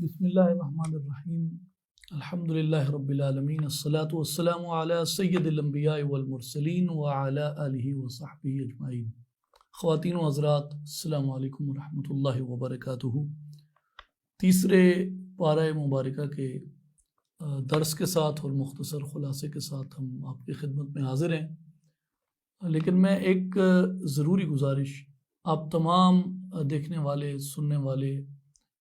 بسم اللہ الرحمن الرحیم الحمدللہ رب العالمین الصلاۃ والسلام علی سید الانبیاء والمرسلین وعلی آلہ وصحبہ اجمعین۔ خواتین و حضرات، السلام علیکم ورحمۃ اللہ وبرکاتہ۔ تیسرے پارہ مبارکہ کے درس کے ساتھ اور مختصر خلاصے کے ساتھ ہم آپ کی خدمت میں حاضر ہیں، لیکن میں ایک ضروری گزارش آپ تمام دیکھنے والے سننے والے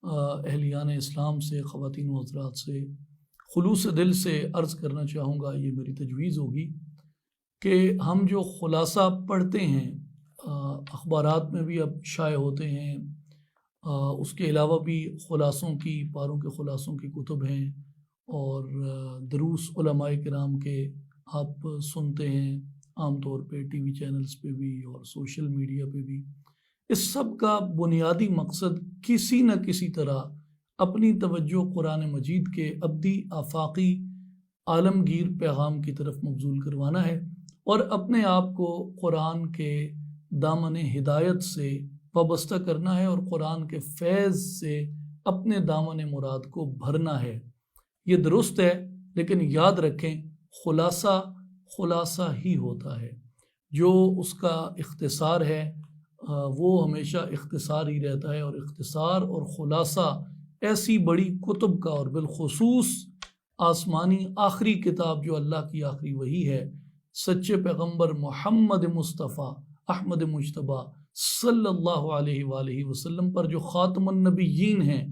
اہلیان اسلام سے، خواتین و حضرات سے خلوص دل سے عرض کرنا چاہوں گا، یہ میری تجویز ہوگی کہ ہم جو خلاصہ پڑھتے ہیں، اخبارات میں بھی اب شائع ہوتے ہیں، اس کے علاوہ بھی خلاصوں کی، پاروں کے خلاصوں کی کتب ہیں، اور دروس علماء کرام کے آپ سنتے ہیں عام طور پہ ٹی وی چینلز پہ بھی اور سوشل میڈیا پہ بھی۔ اس سب کا بنیادی مقصد کسی نہ کسی طرح اپنی توجہ قرآن مجید کے ابدی آفاقی عالمگیر پیغام کی طرف مبذول کروانا ہے، اور اپنے آپ کو قرآن کے دامن ہدایت سے وابستہ کرنا ہے، اور قرآن کے فیض سے اپنے دامن مراد کو بھرنا ہے۔ یہ درست ہے، لیکن یاد رکھیں خلاصہ ہی ہوتا ہے، جو اس کا اختصار ہے وہ ہمیشہ اختصار ہی رہتا ہے، اور اختصار اور خلاصہ ایسی بڑی کتب کا، اور بالخصوص آسمانی آخری کتاب جو اللہ کی آخری وحی ہے، سچے پیغمبر محمد مصطفیٰ احمد مجتبیٰ صلی اللہ علیہ وآلہ وسلم پر جو خاتم النبیین ہیں،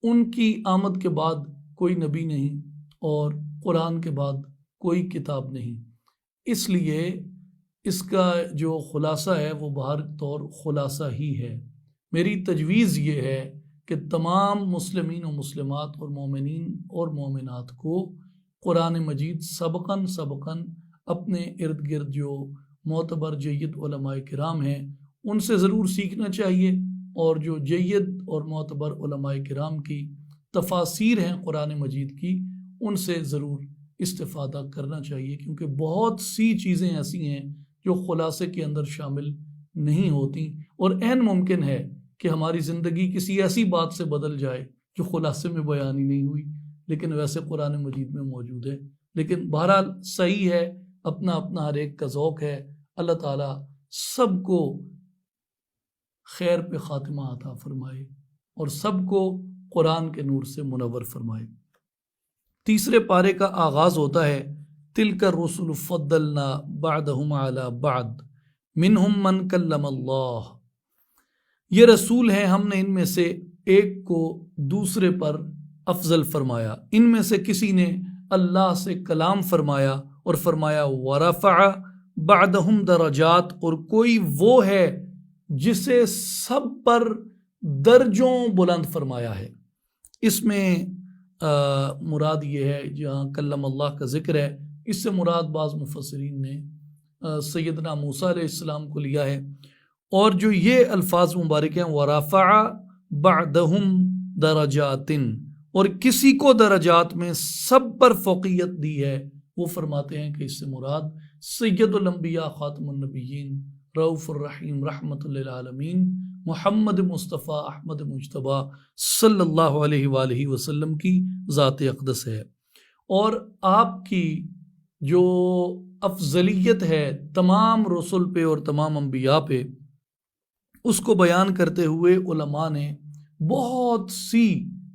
ان کی آمد کے بعد کوئی نبی نہیں اور قرآن کے بعد کوئی کتاب نہیں۔ اس لیے اس کا جو خلاصہ ہے وہ بہر طور خلاصہ ہی ہے۔ میری تجویز یہ ہے کہ تمام مسلمین و مسلمات اور مومنین اور مومنات کو قرآن مجید سبقاً اپنے ارد گرد جو معتبر جید علماء کرام ہیں ان سے ضرور سیکھنا چاہیے، اور جو جید اور معتبر علماء کرام کی تفاسیر ہیں قرآن مجید کی، ان سے ضرور استفادہ کرنا چاہیے، کیونکہ بہت سی چیزیں ایسی ہیں جو خلاصے کے اندر شامل نہیں ہوتی، اور عین ممکن ہے کہ ہماری زندگی کسی ایسی بات سے بدل جائے جو خلاصے میں بیان ہی نہیں ہوئی، لیکن ویسے قرآن مجید میں موجود ہے۔ لیکن بہرحال صحیح ہے، اپنا اپنا ہر ایک کا ذوق ہے۔ اللہ تعالیٰ سب کو خیر پہ خاتمہ عطا فرمائے اور سب کو قرآن کے نور سے منور فرمائے۔ تیسرے پارے کا آغاز ہوتا ہے تِلْكَ الرُّسُلُ فَضَّلْنَا بَعْضَهُمْ عَلَى بَعْضٍ مِّنْهُمْ مَنْ كَلَّمَ اللَّهُ، یہ رسول ہیں، ہم نے ان میں سے ایک کو دوسرے پر افضل فرمایا، ان میں سے کسی نے اللہ سے کلام فرمایا اور فرمایا وَرَفَعَ بَعْضَهُمْ دَرَجَاتٍ، اور کوئی وہ ہے جسے سب پر درجوں بلند فرمایا ہے۔ اس میں مراد یہ ہے، جہاں کلم اللہ کا ذکر ہے، اس سے مراد بعض مفسرین نے سیدنا موسیٰ علیہ السلام کو لیا ہے، اور جو یہ الفاظ مبارک ہیں وَرَفَعَ بَعْضَهُمْ دَرَجَاتٍ، اور کسی کو درجات میں سب پر فوقیت دی ہے، وہ فرماتے ہیں کہ اس سے مراد سید الانبیاء خاتم النبیین رؤوف الرحیم رحمت للعالمین محمد مصطفیٰ احمد مجتبیٰ صلی اللہ علیہ وآلہ وسلم کی ذات اقدس ہے، اور آپ کی جو افضلیت ہے تمام رسل پہ اور تمام انبیاء پہ، اس کو بیان کرتے ہوئے علماء نے بہت سی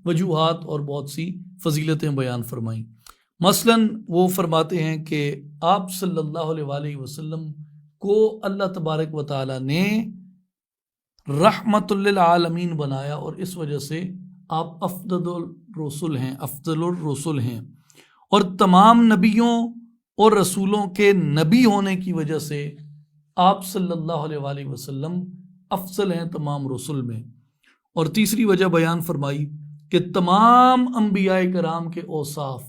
وجوہات اور بہت سی فضیلتیں بیان فرمائیں۔ مثلاً وہ فرماتے ہیں کہ آپ صلی اللہ علیہ وآلہ وسلم کو اللہ تبارک و تعالیٰ نے رحمت للعالمین بنایا، اور اس وجہ سے آپ افضل الرسل ہیں، اور تمام نبیوں اور رسولوں کے نبی ہونے کی وجہ سے آپ صلی اللہ علیہ وآلہ وسلم افضل ہیں تمام رسل میں۔ اور تیسری وجہ بیان فرمائی کہ تمام انبیاء کرام کے اوصاف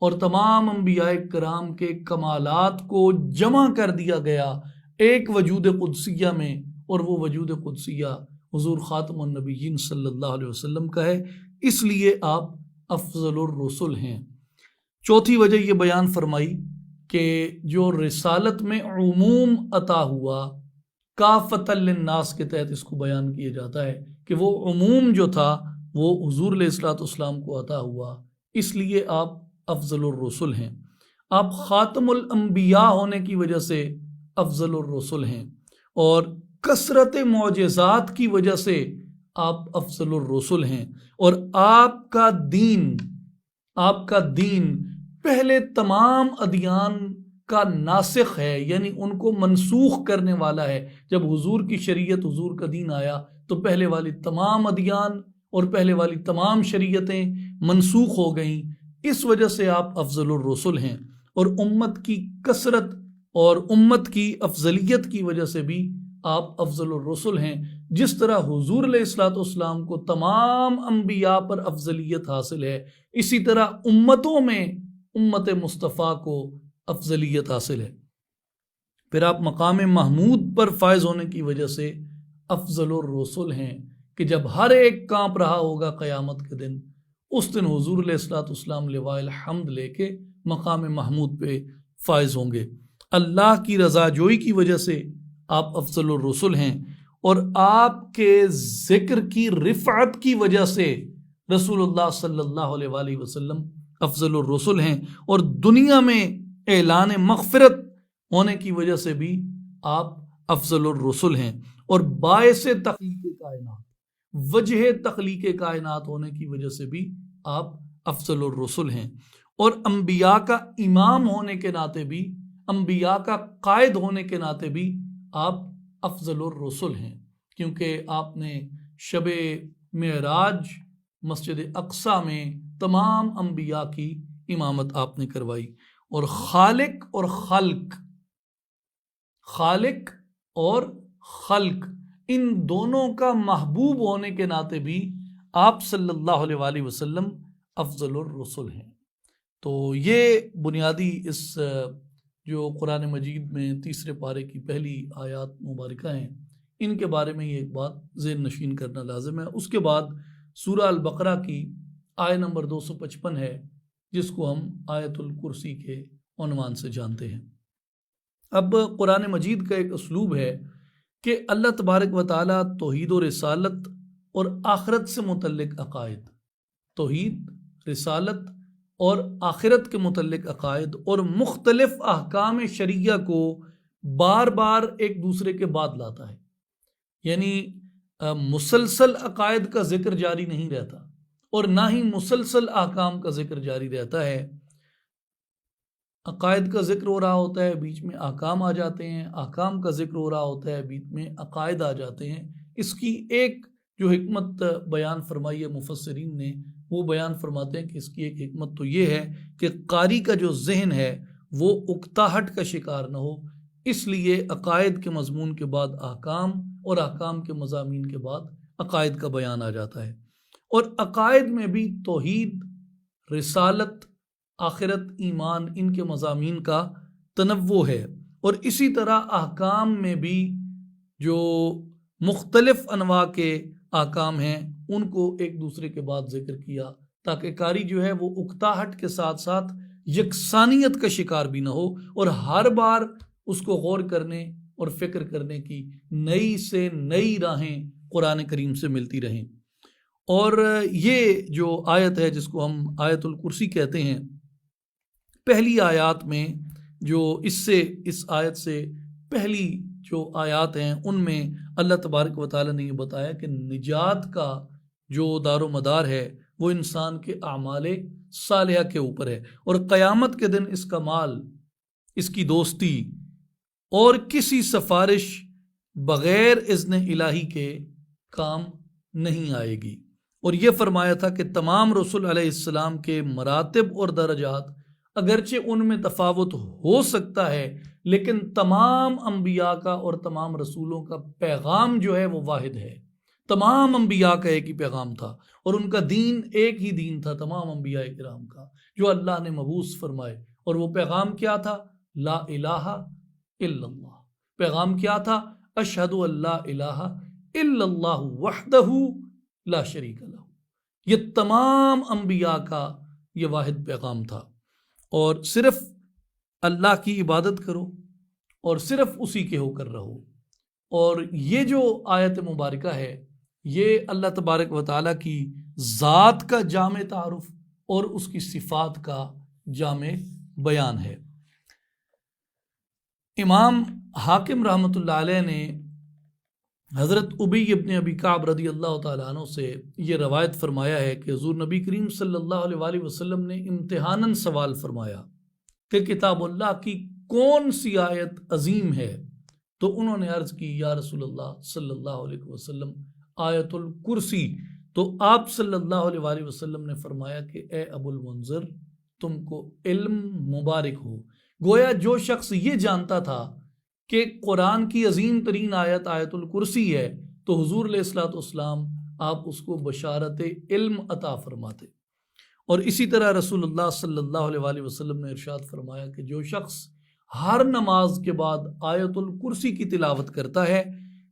اور تمام انبیاء کرام کے کمالات کو جمع کر دیا گیا ایک وجود قدسیہ میں، اور وہ وجود قدسیہ حضور خاتم النبیین صلی اللہ علیہ وسلم کا ہے، اس لیے آپ افضل الرسل ہیں۔ چوتھی وجہ یہ بیان فرمائی کہ جو رسالت میں عموم عطا ہوا، کافۃ للناس کے تحت اس کو بیان کیا جاتا ہے کہ وہ عموم جو تھا وہ حضور علیہ الصلوۃ والسلام کو عطا ہوا، اس لیے آپ افضل الرسل ہیں۔ آپ خاتم الانبیاء ہونے کی وجہ سے افضل الرسل ہیں، اور کثرت معجزات کی وجہ سے آپ افضل الرسل ہیں، اور آپ کا دین پہلے تمام ادیان کا ناسخ ہے، یعنی ان کو منسوخ کرنے والا ہے۔ جب حضور کی شریعت، حضور کا دین آیا تو پہلے والی تمام ادیان اور پہلے والی تمام شریعتیں منسوخ ہو گئیں، اس وجہ سے آپ افضل الرسل ہیں۔ اور امت کی کثرت اور امت کی افضلیت کی وجہ سے بھی آپ افضل الرسل ہیں۔ جس طرح حضور علیہ الصلوۃ والسلام کو تمام انبیاء پر افضلیت حاصل ہے، اسی طرح امتوں میں امت مصطفیٰ کو افضلیت حاصل ہے۔ پھر آپ مقام محمود پر فائز ہونے کی وجہ سے افضل الرسل ہیں، کہ جب ہر ایک کانپ رہا ہوگا قیامت کے دن، اس دن حضور علیہ الصلوۃ والسلام لواء الحمد لے کے مقام محمود پہ فائز ہوں گے۔ اللہ کی رضا جوئی کی وجہ سے آپ افضل الرسل ہیں، اور آپ کے ذکر کی رفعت کی وجہ سے رسول اللہ صلی اللہ علیہ وآلہ وسلم افضل الرسل ہیں، اور دنیا میں اعلان مغفرت ہونے کی وجہ سے بھی آپ افضل الرسل ہیں، اور باعث تخلیق کائنات، وجہ تخلیق کائنات ہونے کی وجہ سے بھی آپ افضل الرسل ہیں، اور انبیاء کا امام ہونے کے ناطے بھی، انبیاء کا قائد ہونے کے ناطے بھی آپ افضل الرسل ہیں، کیونکہ آپ نے شب معراج مسجد اقصیٰ میں تمام انبیاء کی امامت آپ نے کروائی، اور خالق اور خلق ان دونوں کا محبوب ہونے کے ناطے بھی آپ صلی اللہ علیہ وآلہ وسلم افضل الرسل ہیں۔ تو یہ بنیادی اس جو قرآن مجید میں تیسرے پارے کی پہلی آیات مبارکہ ہیں، ان کے بارے میں یہ ایک بات ذہن نشین کرنا لازم ہے۔ اس کے بعد سورہ البقرہ کی آیت نمبر 255 ہے، جس کو ہم آیت الکرسی کے عنوان سے جانتے ہیں۔ اب قرآن مجید کا ایک اسلوب ہے کہ اللہ تبارک و تعالیٰ توحید و رسالت اور آخرت سے متعلق عقائد، توحید، رسالت اور آخرت کے متعلق عقائد اور مختلف احکام شرعیہ کو بار بار ایک دوسرے کے بعد لاتا ہے، یعنی مسلسل عقائد کا ذکر جاری نہیں رہتا، اور نہ ہی مسلسل احکام کا ذکر جاری رہتا ہے۔ عقائد کا ذکر ہو رہا ہوتا ہے، بیچ میں احکام آ جاتے ہیں، احکام کا ذکر ہو رہا ہوتا ہے، بیچ میں عقائد آ جاتے ہیں۔ اس کی ایک جو حکمت بیان فرمائی ہے مفسرین نے، وہ بیان فرماتے ہیں کہ اس کی ایک حکمت تو یہ ہے کہ قاری کا جو ذہن ہے وہ اکتاہٹ کا شکار نہ ہو، اس لیے عقائد کے مضمون کے بعد احکام، اور احکام کے مضامین کے بعد عقائد کا بیان آ جاتا ہے۔ اور عقائد میں بھی توحید، رسالت، آخرت، ایمان، ان کے مضامین کا تنوع ہے، اور اسی طرح احکام میں بھی جو مختلف انواع کے احکام ہیں ان کو ایک دوسرے کے بعد ذکر کیا، تاکہ قاری جو ہے وہ اکتاہٹ کے ساتھ ساتھ یکسانیت کا شکار بھی نہ ہو، اور ہر بار اس کو غور کرنے اور فکر کرنے کی نئی سے نئی راہیں قرآن کریم سے ملتی رہیں۔ اور یہ جو آیت ہے جس کو ہم آیت الکرسی کہتے ہیں، پہلی آیات میں جو اس آیت سے پہلی جو آیات ہیں ان میں اللہ تبارک و تعالیٰ نے یہ بتایا کہ نجات کا جو دار و مدار ہے وہ انسان کے اعمال صالحہ کے اوپر ہے، اور قیامت کے دن اس کا مال، اس کی دوستی اور کسی سفارش بغیر اذن الہی کے کام نہیں آئے گی۔ اور یہ فرمایا تھا کہ تمام رسول علیہ السلام کے مراتب اور درجات اگرچہ ان میں تفاوت ہو سکتا ہے، لیکن تمام انبیاء کا اور تمام رسولوں کا پیغام جو ہے وہ واحد ہے۔ تمام انبیاء کا ایک ہی پیغام تھا، اور ان کا دین ایک ہی دین تھا تمام انبیاء کرام کا، جو اللہ نے مبعوث فرمائے۔ اور وہ پیغام کیا تھا؟ لا الہ الا اللہ۔ پیغام کیا تھا؟ اشہد ان لا الہ الا اللہ وحدہ لا شریک لہ۔ یہ تمام انبیاء کا یہ واحد پیغام تھا، اور صرف اللہ کی عبادت کرو اور صرف اسی کے ہو کر رہو۔ اور یہ جو آیت مبارکہ ہے یہ اللہ تبارک و تعالیٰ کی ذات کا جامع تعارف اور اس کی صفات کا جامع بیان ہے۔ امام حاکم رحمۃ اللہ علیہ نے حضرت ابی ابن ابی کعب رضی اللہ تعالیٰ عنہ سے یہ روایت فرمایا ہے کہ حضور نبی کریم صلی اللہ علیہ وآلہ وسلم نے امتحاناً سوال فرمایا کہ کتاب اللہ کی کون سی آیت عظیم ہے؟ تو انہوں نے عرض کی یا رسول اللہ صلی اللہ علیہ وسلم آیت الکرسی۔ تو آپ صلی اللہ علیہ وآلہ وسلم نے فرمایا کہ اے ابو المنذر تم کو علم مبارک ہو۔ گویا جو شخص یہ جانتا تھا کہ قرآن کی عظیم ترین آیت آیت الکرسی ہے تو حضور علیہ الصلوۃ والسلام آپ اس کو بشارت علم عطا فرماتے۔ اور اسی طرح رسول اللہ صلی اللہ علیہ وآلہ وسلم نے ارشاد فرمایا کہ جو شخص ہر نماز کے بعد آیت الکرسی کی تلاوت کرتا ہے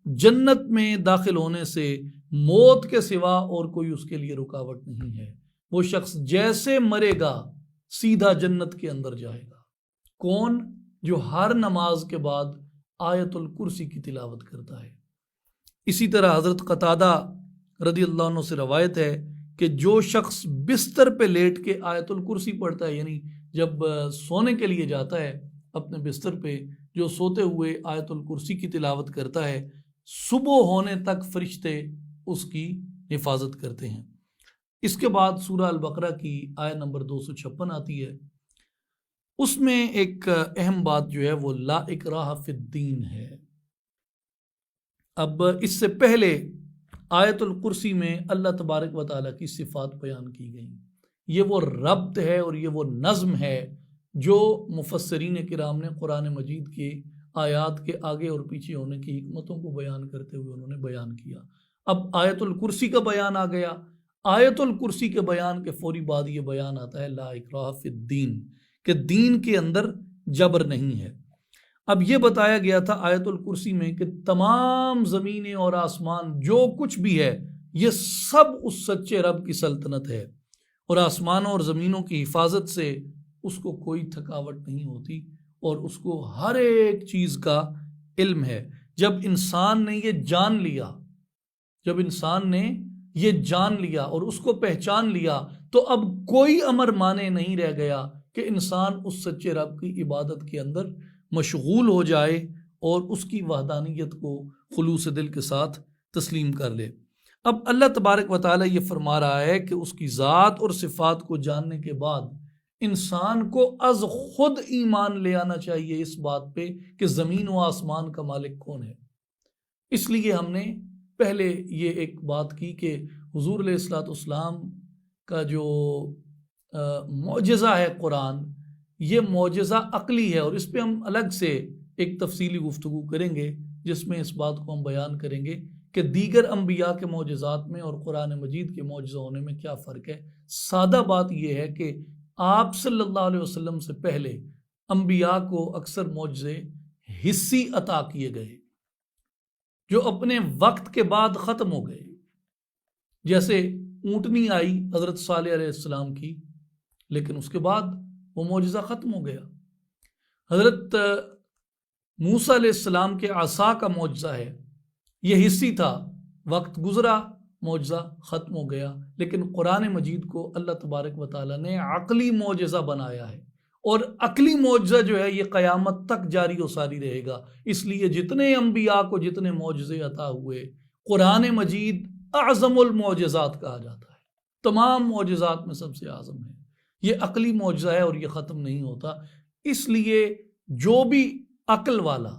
جنت میں داخل ہونے سے موت کے سوا اور کوئی اس کے لیے رکاوٹ نہیں ہے۔ وہ شخص جیسے مرے گا سیدھا جنت کے اندر جائے گا۔ کون؟ جو ہر نماز کے بعد آیت الکرسی کی تلاوت کرتا ہے۔ اسی طرح حضرت قتادہ رضی اللہ عنہ سے روایت ہے کہ جو شخص بستر پہ لیٹ کے آیت الکرسی پڑھتا ہے، یعنی جب سونے کے لیے جاتا ہے اپنے بستر پہ، جو سوتے ہوئے آیت الکرسی کی تلاوت کرتا ہے، صبح ہونے تک فرشتے اس کی حفاظت کرتے ہیں۔ اس کے بعد سورہ البقرہ کی آیت نمبر 256 آتی ہے۔ اس میں ایک اہم بات جو ہے وہ لا اکراہ فی الدین ہے۔ اب اس سے پہلے آیت الکرسی میں اللہ تبارک و تعالیٰ کی صفات بیان کی گئی۔ یہ وہ ربط ہے اور یہ وہ نظم ہے جو مفسرین کرام نے قرآن مجید کے آیات کے آگے اور پیچھے ہونے کی حکمتوں کو بیان کرتے ہوئے انہوں نے بیان کیا۔ اب آیت الکرسی کا بیان آ گیا۔ آیت الکرسی کے بیان کے فوری بعد یہ بیان آتا ہے لا اکراہ فی الدین، کہ دین کے اندر جبر نہیں ہے۔ اب یہ بتایا گیا تھا آیت الکرسی میں کہ تمام زمینیں اور آسمان جو کچھ بھی ہے یہ سب اس سچے رب کی سلطنت ہے، اور آسمانوں اور زمینوں کی حفاظت سے اس کو کوئی تھکاوٹ نہیں ہوتی اور اس کو ہر ایک چیز کا علم ہے۔ جب انسان نے یہ جان لیا اور اس کو پہچان لیا تو اب کوئی امر مانے نہیں رہ گیا کہ انسان اس سچے رب کی عبادت کے اندر مشغول ہو جائے اور اس کی وحدانیت کو خلوص دل کے ساتھ تسلیم کر لے۔ اب اللہ تبارک و تعالیٰ یہ فرما رہا ہے کہ اس کی ذات اور صفات کو جاننے کے بعد انسان کو از خود ایمان لے آنا چاہیے اس بات پہ کہ زمین و آسمان کا مالک کون ہے۔ اس لیے ہم نے پہلے یہ ایک بات کی کہ حضور علیہ الصلوۃ والسلام کا جو معجزہ ہے قرآن، یہ معجزہ عقلی ہے، اور اس پہ ہم الگ سے ایک تفصیلی گفتگو کریں گے جس میں اس بات کو ہم بیان کریں گے کہ دیگر انبیاء کے معجزات میں اور قرآن مجید کے معجزہ ہونے میں کیا فرق ہے۔ سادہ بات یہ ہے کہ آپ صلی اللہ علیہ وسلم سے پہلے انبیاء کو اکثر معجزے حصی عطا کیے گئے جو اپنے وقت کے بعد ختم ہو گئے، جیسے اونٹنی آئی حضرت صالح علیہ السلام کی، لیکن اس کے بعد وہ معجزہ ختم ہو گیا۔ حضرت موسیٰ علیہ السلام کے عصا کا معجزہ ہے، یہ حصی تھا، وقت گزرا، معجزہ ختم ہو گیا۔ لیکن قرآن مجید کو اللہ تبارک و تعالیٰ نے عقلی معجزہ بنایا ہے، اور عقلی معجزہ جو ہے یہ قیامت تک جاری و ساری رہے گا۔ اس لیے جتنے انبیاء کو جتنے معجزے عطا ہوئے، قرآن مجید اعظم المعجزات کہا جاتا ہے، تمام معجزات میں سب سے اعظم ہے۔ یہ عقلی معجزہ ہے اور یہ ختم نہیں ہوتا۔ اس لیے جو بھی عقل والا،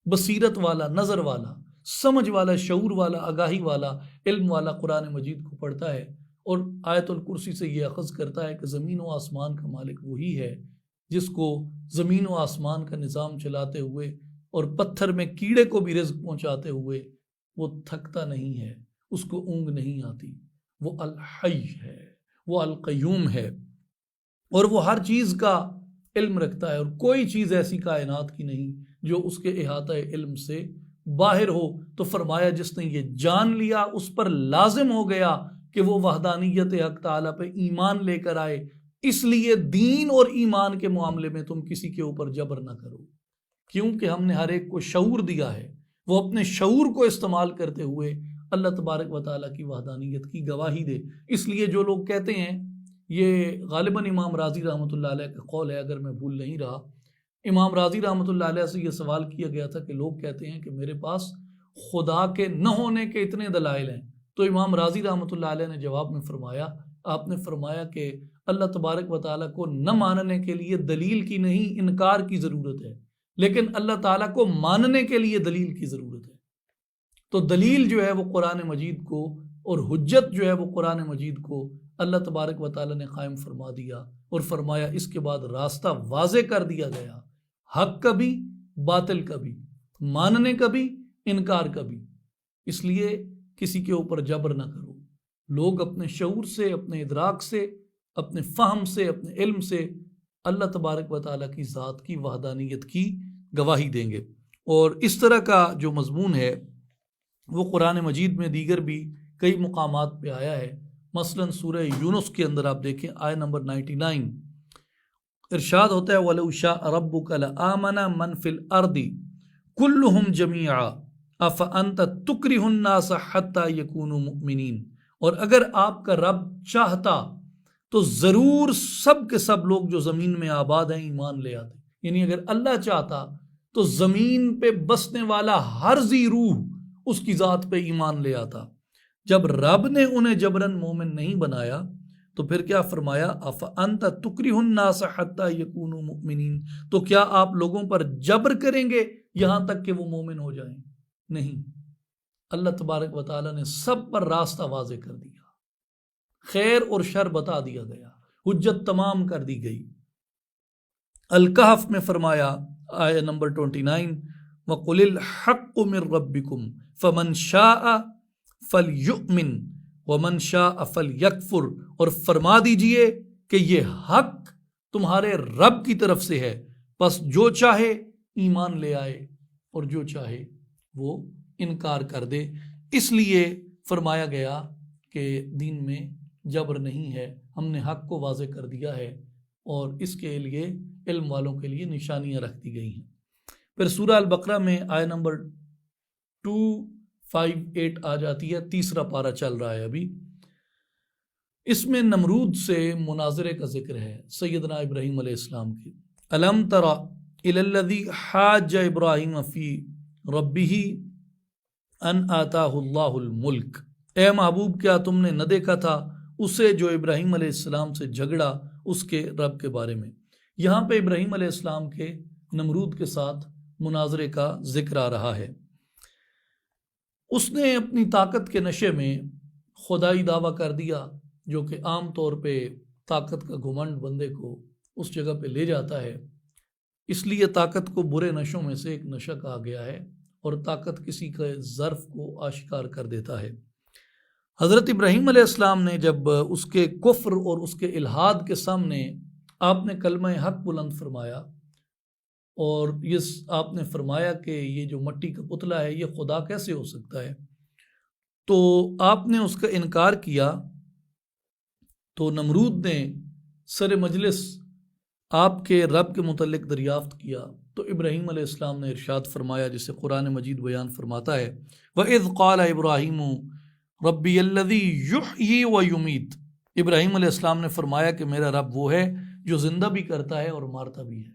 بصیرت والا، نظر والا، سمجھ والا، شعور والا، آگاہی والا، علم والا قرآن مجید کو پڑھتا ہے اور آیت الکرسی سے یہ اخذ کرتا ہے کہ زمین و آسمان کا مالک وہی ہے جس کو زمین و آسمان کا نظام چلاتے ہوئے اور پتھر میں کیڑے کو بھی رزق پہنچاتے ہوئے وہ تھکتا نہیں ہے، اس کو اونگ نہیں آتی، وہ الحی ہے، وہ القیوم ہے، اور وہ ہر چیز کا علم رکھتا ہے، اور کوئی چیز ایسی کائنات کی نہیں جو اس کے احاطہ علم سے باہر ہو۔ تو فرمایا جس نے یہ جان لیا اس پر لازم ہو گیا کہ وہ وحدانیت حق تعالیٰ پہ ایمان لے کر آئے۔ اس لیے دین اور ایمان کے معاملے میں تم کسی کے اوپر جبر نہ کرو، کیونکہ ہم نے ہر ایک کو شعور دیا ہے، وہ اپنے شعور کو استعمال کرتے ہوئے اللہ تبارک و تعالیٰ کی وحدانیت کی گواہی دے۔ اس لیے جو لوگ کہتے ہیں، یہ غالباً امام راضی رحمۃ اللہ علیہ کا قول ہے اگر میں بھول نہیں رہا، امام راضی رحمۃ اللہ علیہ سے یہ سوال کیا گیا تھا کہ لوگ کہتے ہیں کہ میرے پاس خدا کے نہ ہونے کے اتنے دلائل ہیں، تو امام راضی رحمۃ اللہ علیہ نے جواب میں فرمایا، آپ نے فرمایا کہ اللہ تبارک و تعالیٰ کو نہ ماننے کے لیے دلیل کی نہیں، انکار کی ضرورت ہے، لیکن اللہ تعالیٰ کو ماننے کے لیے دلیل کی ضرورت ہے۔ تو دلیل جو ہے وہ قرآن مجید کو، اور حجت جو ہے وہ قرآن مجید کو اللہ تبارک و تعالیٰ نے قائم فرما دیا، اور فرمایا اس کے بعد راستہ واضح کر دیا گیا، حق کا بھی باطل کا بھی، ماننے کا بھی انکار کا بھی۔ اس لیے کسی کے اوپر جبر نہ کرو، لوگ اپنے شعور سے، اپنے ادراک سے، اپنے فہم سے، اپنے علم سے اللہ تبارک و تعالیٰ کی ذات کی وحدانیت کی گواہی دیں گے۔ اور اس طرح کا جو مضمون ہے وہ قرآن مجید میں دیگر بھی کئی مقامات پہ آیا ہے۔ مثلا سورہ یونس کے اندر آپ دیکھیں آیت نمبر 99، ارشاد ہوتا ہے وَلَوْ شَاءَ رَبُّكَ لَآمَنَ مَنْ فِي الْأَرْضِ كُلُّهُمْ جَمِيعًا أَفَأَنْتَ تُكْرِهُ النَّاسَ حَتَّى يَكُونُوا مُؤْمِنِينَ، اور اگر آپ کا رب چاہتا تو ضرور سب کے سب لوگ جو زمین میں آباد ہیں ایمان لے آتے، یعنی اگر اللہ چاہتا تو زمین پہ بسنے والا ہر ذی روح اس کی ذات پہ ایمان لے آتا۔ جب رب نے انہیں جبراً مومن نہیں بنایا تو پھر کیا فرمایا، أَفَأَنْتَ تُكْرِهُ النَّاسَ حَتَّى يَكُونُوا مُؤْمِنِينَ، تو کیا آپ لوگوں پر جبر کریں گے یہاں تک کہ وہ مومن ہو جائیں؟ نہیں، اللہ تبارک و تعالیٰ نے سب پر راستہ واضح کر دیا، خیر اور شر بتا دیا گیا، حجت تمام کر دی گئی۔ الکہف میں فرمایا آیت نمبر 29، وَقُلِ الْحَقُّ مِنْ رَبِّكُمْ فَمَنْ شَاءَ فَلْيُؤْمِنْ وَمَنْ شَاءَ فَلْيَكْفُرْ، اور فرما دیجئے کہ یہ حق تمہارے رب کی طرف سے ہے، پس جو چاہے ایمان لے آئے اور جو چاہے وہ انکار کر دے۔ اس لیے فرمایا گیا کہ دین میں جبر نہیں ہے، ہم نے حق کو واضح کر دیا ہے، اور اس کے لیے علم والوں کے لیے نشانیاں رکھ دی گئی ہیں۔ پھر سورہ البقرہ میں آیت نمبر 258 آ جاتی ہے، تیسرا پارہ چل رہا ہے ابھی، اس میں نمرود سے مناظرے کا ذکر ہے سیدنا ابراہیم علیہ السلام کی۔ الم تر الی الذی حاج ابراہیم فی ربہ ان آتاہ اللہ الملک، اے محبوب کیا تم نے نہ دیکھا تھا اسے جو ابراہیم علیہ السلام سے جھگڑا اس کے رب کے بارے میں۔ یہاں پہ ابراہیم علیہ السلام کے نمرود کے ساتھ مناظرے کا ذکر آ رہا ہے۔ اس نے اپنی طاقت کے نشے میں خدائی دعویٰ کر دیا، جو کہ عام طور پہ طاقت کا گھمنڈ بندے کو اس جگہ پہ لے جاتا ہے، اس لیے طاقت کو برے نشوں میں سے ایک نشہ کہا گیا ہے، اور طاقت کسی کے ظرف کو آشکار کر دیتا ہے۔ حضرت ابراہیم علیہ السلام نے جب اس کے کفر اور اس کے الحاد کے سامنے آپ نے کلمہ حق بلند فرمایا، اور یہ آپ نے فرمایا کہ یہ جو مٹی کا پتلا ہے یہ خدا کیسے ہو سکتا ہے، تو آپ نے اس کا انکار کیا، تو نمرود نے سر مجلس آپ کے رب کے متعلق دریافت کیا، تو ابراہیم علیہ السلام نے ارشاد فرمایا، جسے قرآن مجید بیان فرماتا ہے، وَإِذْ قَالَ إِبْرَاهِيمُ رَبِّيَ الَّذِي يُحْيِي وَيُمِيتُ، ابراہیم علیہ السلام نے فرمایا کہ میرا رب وہ ہے جو زندہ بھی کرتا ہے اور مارتا بھی ہے۔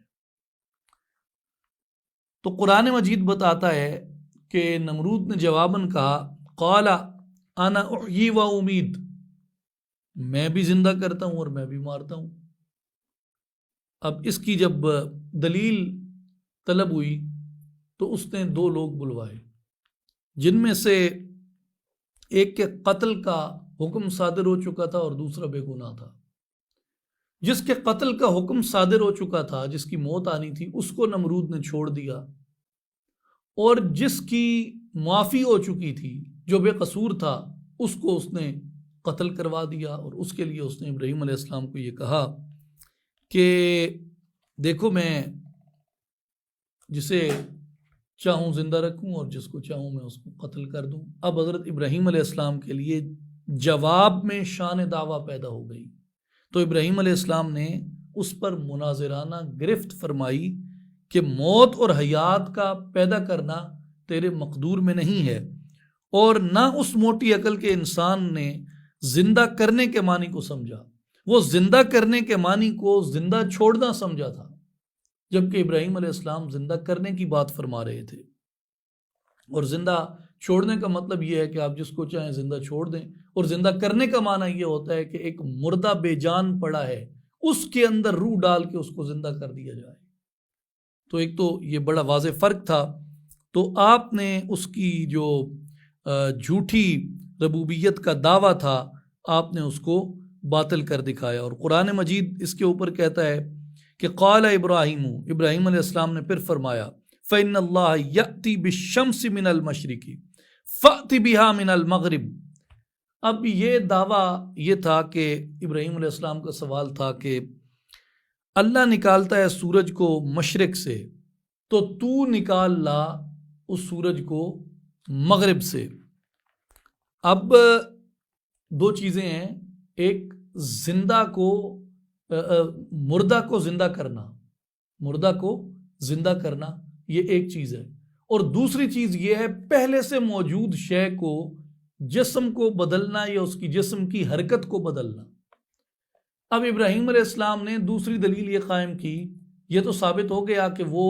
تو قرآن مجید بتاتا ہے کہ نمرود نے جواباً کہا، قال انا احیی و امید، میں بھی زندہ کرتا ہوں اور میں بھی مارتا ہوں۔ اب اس کی جب دلیل طلب ہوئی تو اس نے دو لوگ بلوائے، جن میں سے ایک کے قتل کا حکم صادر ہو چکا تھا اور دوسرا بے گناہ تھا۔ جس کے قتل کا حکم صادر ہو چکا تھا، جس کی موت آنی تھی، اس کو نمرود نے چھوڑ دیا، اور جس کی معافی ہو چکی تھی، جو بے قصور تھا، اس کو اس نے قتل کروا دیا۔ اور اس کے لیے اس نے ابراہیم علیہ السلام کو یہ کہا کہ دیکھو میں جسے چاہوں زندہ رکھوں اور جس کو چاہوں میں اس کو قتل کر دوں۔ اب حضرت ابراہیم علیہ السلام کے لیے جواب میں شان دعویٰ پیدا ہو گئی، تو ابراہیم علیہ السلام نے اس پر مناظرانہ گرفت فرمائی کہ موت اور حیات کا پیدا کرنا تیرے مقدور میں نہیں ہے، اور نہ اس موٹی عقل کے انسان نے زندہ کرنے کے معنی کو سمجھا، وہ زندہ کرنے کے معنی کو زندہ چھوڑنا سمجھا تھا، جبکہ ابراہیم علیہ السلام زندہ کرنے کی بات فرما رہے تھے۔ اور زندہ چھوڑنے کا مطلب یہ ہے کہ آپ جس کو چاہیں زندہ چھوڑ دیں، اور زندہ کرنے کا معنی یہ ہوتا ہے کہ ایک مردہ بے جان پڑا ہے، اس کے اندر روح ڈال کے اس کو زندہ کر دیا جائے۔ تو ایک تو یہ بڑا واضح فرق تھا۔ تو آپ نے اس کی جو جھوٹی ربوبیت کا دعویٰ تھا، آپ نے اس کو باطل کر دکھایا۔ اور قرآن مجید اس کے اوپر کہتا ہے کہ قال ابراہیم علیہ السلام نے پھر فرمایا فَإِنَّ اللَّهَ يَأْتِي بِالشَّمْسِ مِنَ الْمَشْرِقِ فَأْتِ بِهَا مِنَ الْمَغْرِبِ۔ اب یہ دعویٰ یہ تھا کہ ابراہیم علیہ السلام کا سوال تھا کہ اللہ نکالتا ہے سورج کو مشرق سے، تو تو نکال لا اس سورج کو مغرب سے۔ اب دو چیزیں ہیں، ایک زندہ کو مردہ کو زندہ کرنا، مردہ کو زندہ کرنا یہ ایک چیز ہے، اور دوسری چیز یہ ہے پہلے سے موجود شے کو، جسم کو بدلنا یا اس کی جسم کی حرکت کو بدلنا۔ اب ابراہیم علیہ السلام نے دوسری دلیل یہ قائم کی، یہ تو ثابت ہو گیا کہ وہ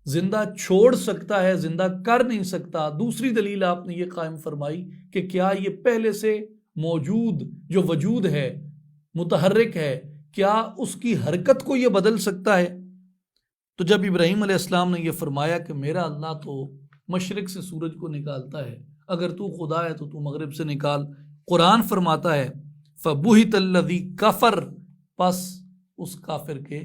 زندہ چھوڑ سکتا ہے، زندہ کر نہیں سکتا۔ دوسری دلیل آپ نے یہ قائم فرمائی کہ کیا یہ پہلے سے موجود جو وجود ہے، متحرک ہے، کیا اس کی حرکت کو یہ بدل سکتا ہے؟ تو جب ابراہیم علیہ السلام نے یہ فرمایا کہ میرا اللہ تو مشرق سے سورج کو نکالتا ہے، اگر تو خدا ہے تو تو مغرب سے نکال۔ قرآن فرماتا ہے فَبُهِتَ الَّذِي كَفَرَ، پس اس کافر کے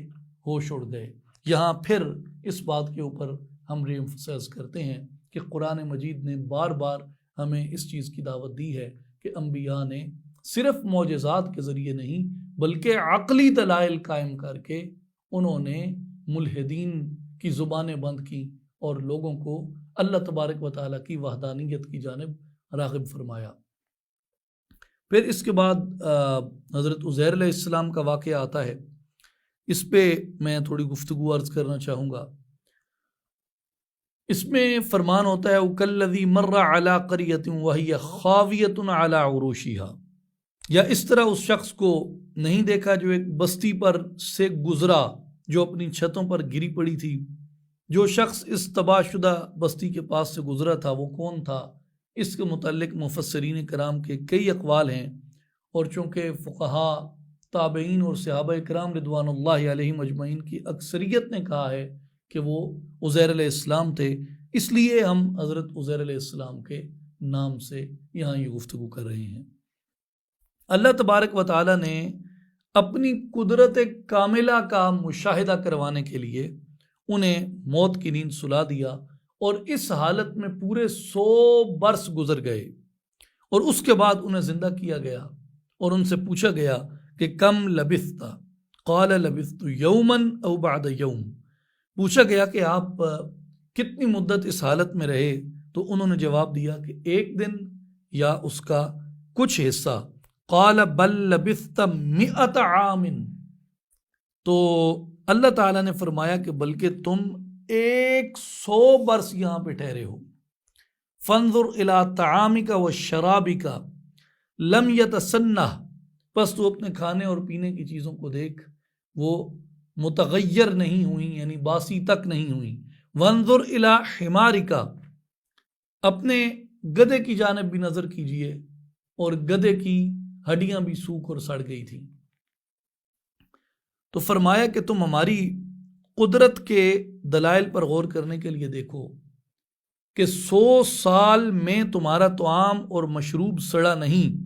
ہوش اڑ گئے۔ یہاں پھر اس بات کے اوپر ہم ری ایمفسائز کرتے ہیں کہ قرآن مجید نے بار بار ہمیں اس چیز کی دعوت دی ہے کہ انبیاء نے صرف معجزات کے ذریعے نہیں بلکہ عقلی دلائل قائم کر کے انہوں نے ملحدین کی زبانیں بند کی اور لوگوں کو اللہ تبارک و تعالیٰ کی وحدانیت کی جانب راغب فرمایا۔ پھر اس کے بعد حضرت عزیر علیہ السلام کا واقعہ آتا ہے، اس پہ میں تھوڑی گفتگو عرض کرنا چاہوں گا۔ اس میں فرمان ہوتا ہے وَكَالَّذِي مَرَّ عَلَىٰ قَرْيَةٍ وَهِيَ خَاوِيَةٌ عَلَىٰ عُرُوشِهَا، یا اس طرح اس شخص کو نہیں دیکھا جو ایک بستی پر سے گزرا جو اپنی چھتوں پر گری پڑی تھی۔ جو شخص اس تباہ شدہ بستی کے پاس سے گزرا تھا وہ کون تھا؟ اس کے متعلق مفسرین کرام کے کئی اقوال ہیں، اور چونکہ فقہا، تابعین اور صحابہ کرام رضوان اللہ علیہم اجمعین کی اکثریت نے کہا ہے کہ وہ عزیر علیہ السلام تھے، اس لیے ہم حضرت عزیر علیہ السلام کے نام سے یہاں یہ گفتگو کر رہے ہیں۔ اللہ تبارک و تعالیٰ نے اپنی قدرت کاملہ کا مشاہدہ کروانے کے لیے انہیں موت کی نیند سلا دیا، اور اس حالت میں پورے 100 برس گزر گئے، اور اس کے بعد انہیں زندہ کیا گیا اور ان سے پوچھا گیا کہ کم لبثت؟ قال لبثت یوما او بعد یوم، پوچھا گیا کہ آپ کتنی مدت اس حالت میں رہے، تو انہوں نے جواب دیا کہ 1 دن یا اس کا کچھ حصہ۔ قال بل لبثت 100 عام، تو اللہ تعالیٰ نے فرمایا کہ بلکہ تم 100 برس یہاں پہ ٹھہرے ہو۔ فانظر الی طعامک وشرابک لم یتسنہ، پس تو اپنے کھانے اور پینے کی چیزوں کو دیکھ، وہ متغیر نہیں ہوئیں، یعنی باسی تک نہیں ہوئیں۔ وانظر الی حمارک، اپنے گدھے کی جانب بھی نظر کیجئے، اور گدھے کی ہڈیاں بھی سوکھ اور سڑ گئی تھیں۔ تو فرمایا کہ تم ہماری قدرت کے دلائل پر غور کرنے کے لیے دیکھو کہ 100 سال میں تمہارا طعام اور مشروب سڑا نہیں،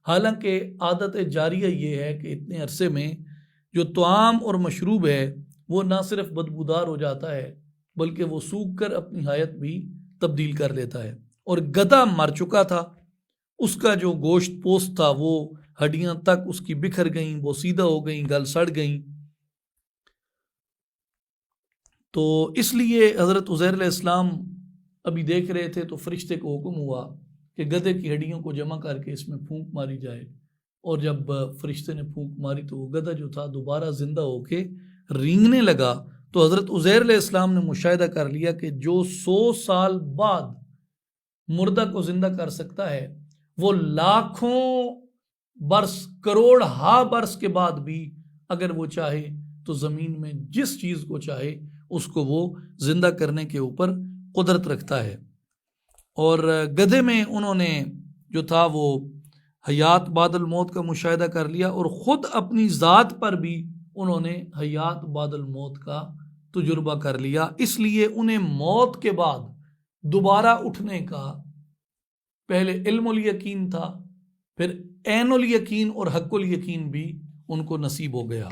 حالانکہ عادت جاریہ یہ ہے کہ اتنے عرصے میں جو طعام اور مشروب ہے وہ نہ صرف بدبودار ہو جاتا ہے بلکہ وہ سوکھ کر اپنی حیت بھی تبدیل کر لیتا ہے۔ اور گدھا مر چکا تھا، اس کا جو گوشت پوست تھا وہ ہڈیاں تک اس کی بکھر گئیں، بوسیدہ ہو گئیں، گل سڑ گئیں۔ تو اس لیے حضرت عزیر علیہ السلام ابھی دیکھ رہے تھے تو فرشتے کو حکم ہوا کہ گدھے کی ہڈیوں کو جمع کر کے اس میں پھونک ماری جائے، اور جب فرشتے نے پھونک ماری تو وہ گدھا جو تھا دوبارہ زندہ ہو کے رینگنے لگا۔ تو حضرت عزیر علیہ السلام نے مشاہدہ کر لیا کہ جو 100 سال بعد مردہ کو زندہ کر سکتا ہے وہ لاکھوں برس کروڑ ہا برس کے بعد بھی اگر وہ چاہے تو زمین میں جس چیز کو چاہے اس کو وہ زندہ کرنے کے اوپر قدرت رکھتا ہے۔ اور گدھے میں انہوں نے جو تھا وہ حیات بعد الموت کا مشاہدہ کر لیا، اور خود اپنی ذات پر بھی انہوں نے حیات بعد الموت کا تجربہ کر لیا، اس لیے انہیں موت کے بعد دوبارہ اٹھنے کا پہلے علم الیقین تھا، پھر عین الیقین اور حق الیقین بھی ان کو نصیب ہو گیا۔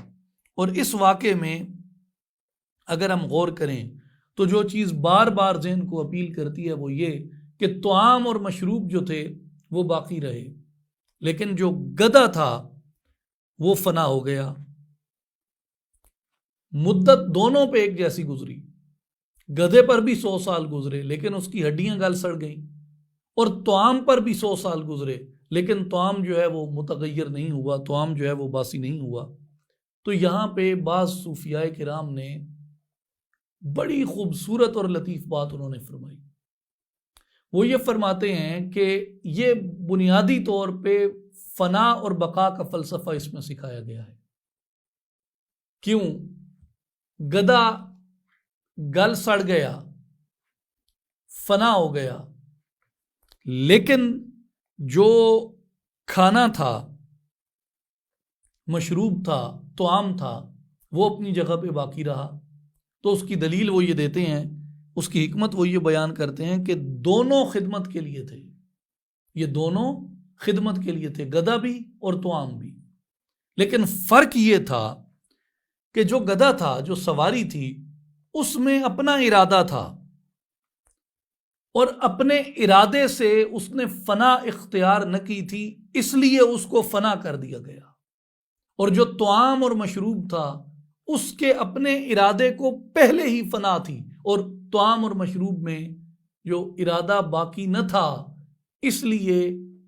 اور اس واقعے میں اگر ہم غور کریں تو جو چیز بار بار ذہن کو اپیل کرتی ہے وہ یہ کہ طعام اور مشروب جو تھے وہ باقی رہے، لیکن جو گدھا تھا وہ فنا ہو گیا۔ مدت دونوں پہ ایک جیسی گزری، گدھے پر بھی 100 سال گزرے لیکن اس کی ہڈیاں گل سڑ گئیں، اور طعام پر بھی 100 سال گزرے لیکن طعام جو ہے وہ متغیر نہیں ہوا، طعام جو ہے وہ باسی نہیں ہوا۔ تو یہاں پہ بعض صوفیاء کرام نے بڑی خوبصورت اور لطیف بات انہوں نے فرمائی۔ وہ یہ فرماتے ہیں کہ یہ بنیادی طور پہ فنا اور بقا کا فلسفہ اس میں سکھایا گیا ہے۔ کیوں؟ گدھا گل سڑ گیا، فنا ہو گیا، لیکن جو کھانا تھا، مشروب تھا، طعام تھا، وہ اپنی جگہ پہ باقی رہا۔ تو اس کی دلیل وہ یہ دیتے ہیں، اس کی حکمت وہ یہ بیان کرتے ہیں کہ دونوں خدمت کے لیے تھے، یہ دونوں خدمت کے لیے تھے، گدھا بھی اور طعام بھی۔ لیکن فرق یہ تھا کہ جو گدھا تھا، جو سواری تھی، اس میں اپنا ارادہ تھا، اور اپنے ارادے سے اس نے فنا اختیار نہ کی تھی، اس لیے اس کو فنا کر دیا گیا۔ اور جو طعام اور مشروب تھا اس کے اپنے ارادے کو پہلے ہی فنا تھی، اور طعام اور مشروب میں جو ارادہ باقی نہ تھا اس لیے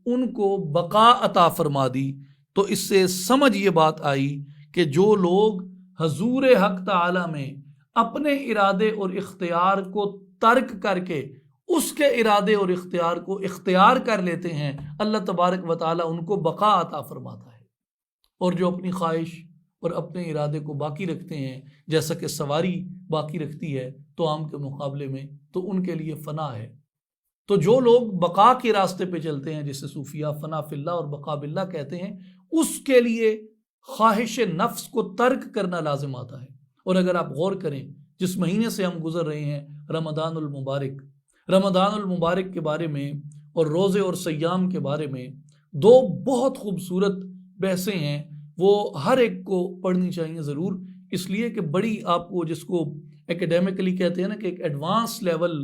ان کو بقا عطا فرما دی۔ تو اس سے سمجھ یہ بات آئی کہ جو لوگ حضور حق تعالی میں اپنے ارادے اور اختیار کو ترک کر کے اس کے ارادے اور اختیار کو اختیار کر لیتے ہیں، اللہ تبارک و تعالی ان کو بقا عطا فرماتا ہے۔ اور جو اپنی خواہش اور اپنے ارادے کو باقی رکھتے ہیں، جیسا کہ سواری باقی رکھتی ہے طعام کے مقابلے میں، تو ان کے لیے فنا ہے۔ تو جو لوگ بقا کے راستے پہ چلتے ہیں، جسے صوفیہ فنا فی اللہ اور بقا باللہ کہتے ہیں، اس کے لیے خواہش نفس کو ترک کرنا لازم آتا ہے۔ اور اگر آپ غور کریں، جس مہینے سے ہم گزر رہے ہیں، رمضان المبارک، رمضان المبارک کے بارے میں اور روزے اور سیام کے بارے میں دو بہت خوبصورت بحثیں ہیں، وہ ہر ایک کو پڑھنی چاہیے ضرور، اس لیے کہ بڑی آپ کو، جس کو ایکڈیمکلی کہتے ہیں نا کہ ایک ایڈوانس لیول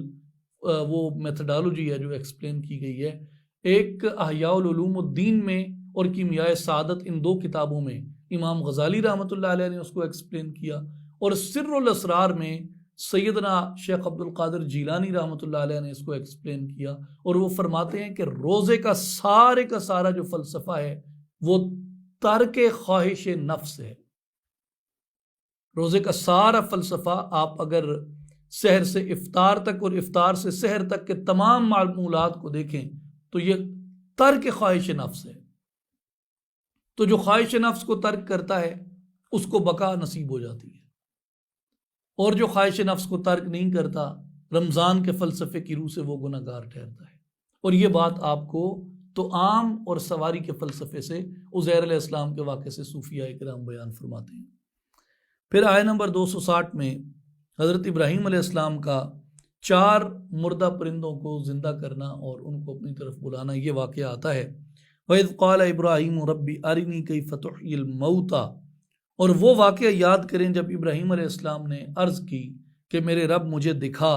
وہ میتھڈالوجی ہے جو ایکسپلین کی گئی ہے۔ ایک احیاء العلوم الدین میں اور کیمیائے سعادت، ان دو کتابوں میں امام غزالی رحمۃ اللہ علیہ نے اس کو ایکسپلین کیا، اور سر الاسرار میں سیدنا شیخ عبد القادر جیلانی رحمۃ اللہ علیہ نے اس کو ایکسپلین کیا۔ اور وہ فرماتے ہیں کہ روزے کا سارا جو فلسفہ ہے وہ ترک خواہش نفس ہے۔ روزے کا سارا فلسفہ آپ اگر سحر سے افطار تک اور افطار سے سحر تک کے تمام معمولات کو دیکھیں تو یہ ترک خواہش نفس ہے۔ تو جو خواہش نفس کو ترک کرتا ہے اس کو بقا نصیب ہو جاتی ہے، اور جو خواہش نفس کو ترک نہیں کرتا، رمضان کے فلسفے کی روح سے وہ گناہ گار ٹھہرتا ہے۔ اور یہ بات آپ کو تو عام اور سواری کے فلسفے سے، عزیر علیہ السلام کے واقعے سے صوفیاء کرام بیان فرماتے ہیں۔ پھر آیت نمبر 260 میں حضرت ابراہیم علیہ السلام کا 4 مردہ پرندوں کو زندہ کرنا اور ان کو اپنی طرف بلانا، یہ واقعہ آتا ہے۔ وَإِذْ قَالَ إِبْرَاهِيمُ رَبِّ أَرِنِي كَيْفَ تُحْيِي الْمَوْتَى، اور وہ واقعہ یاد کریں جب ابراہیم علیہ السلام نے عرض کی کہ میرے رب مجھے دکھا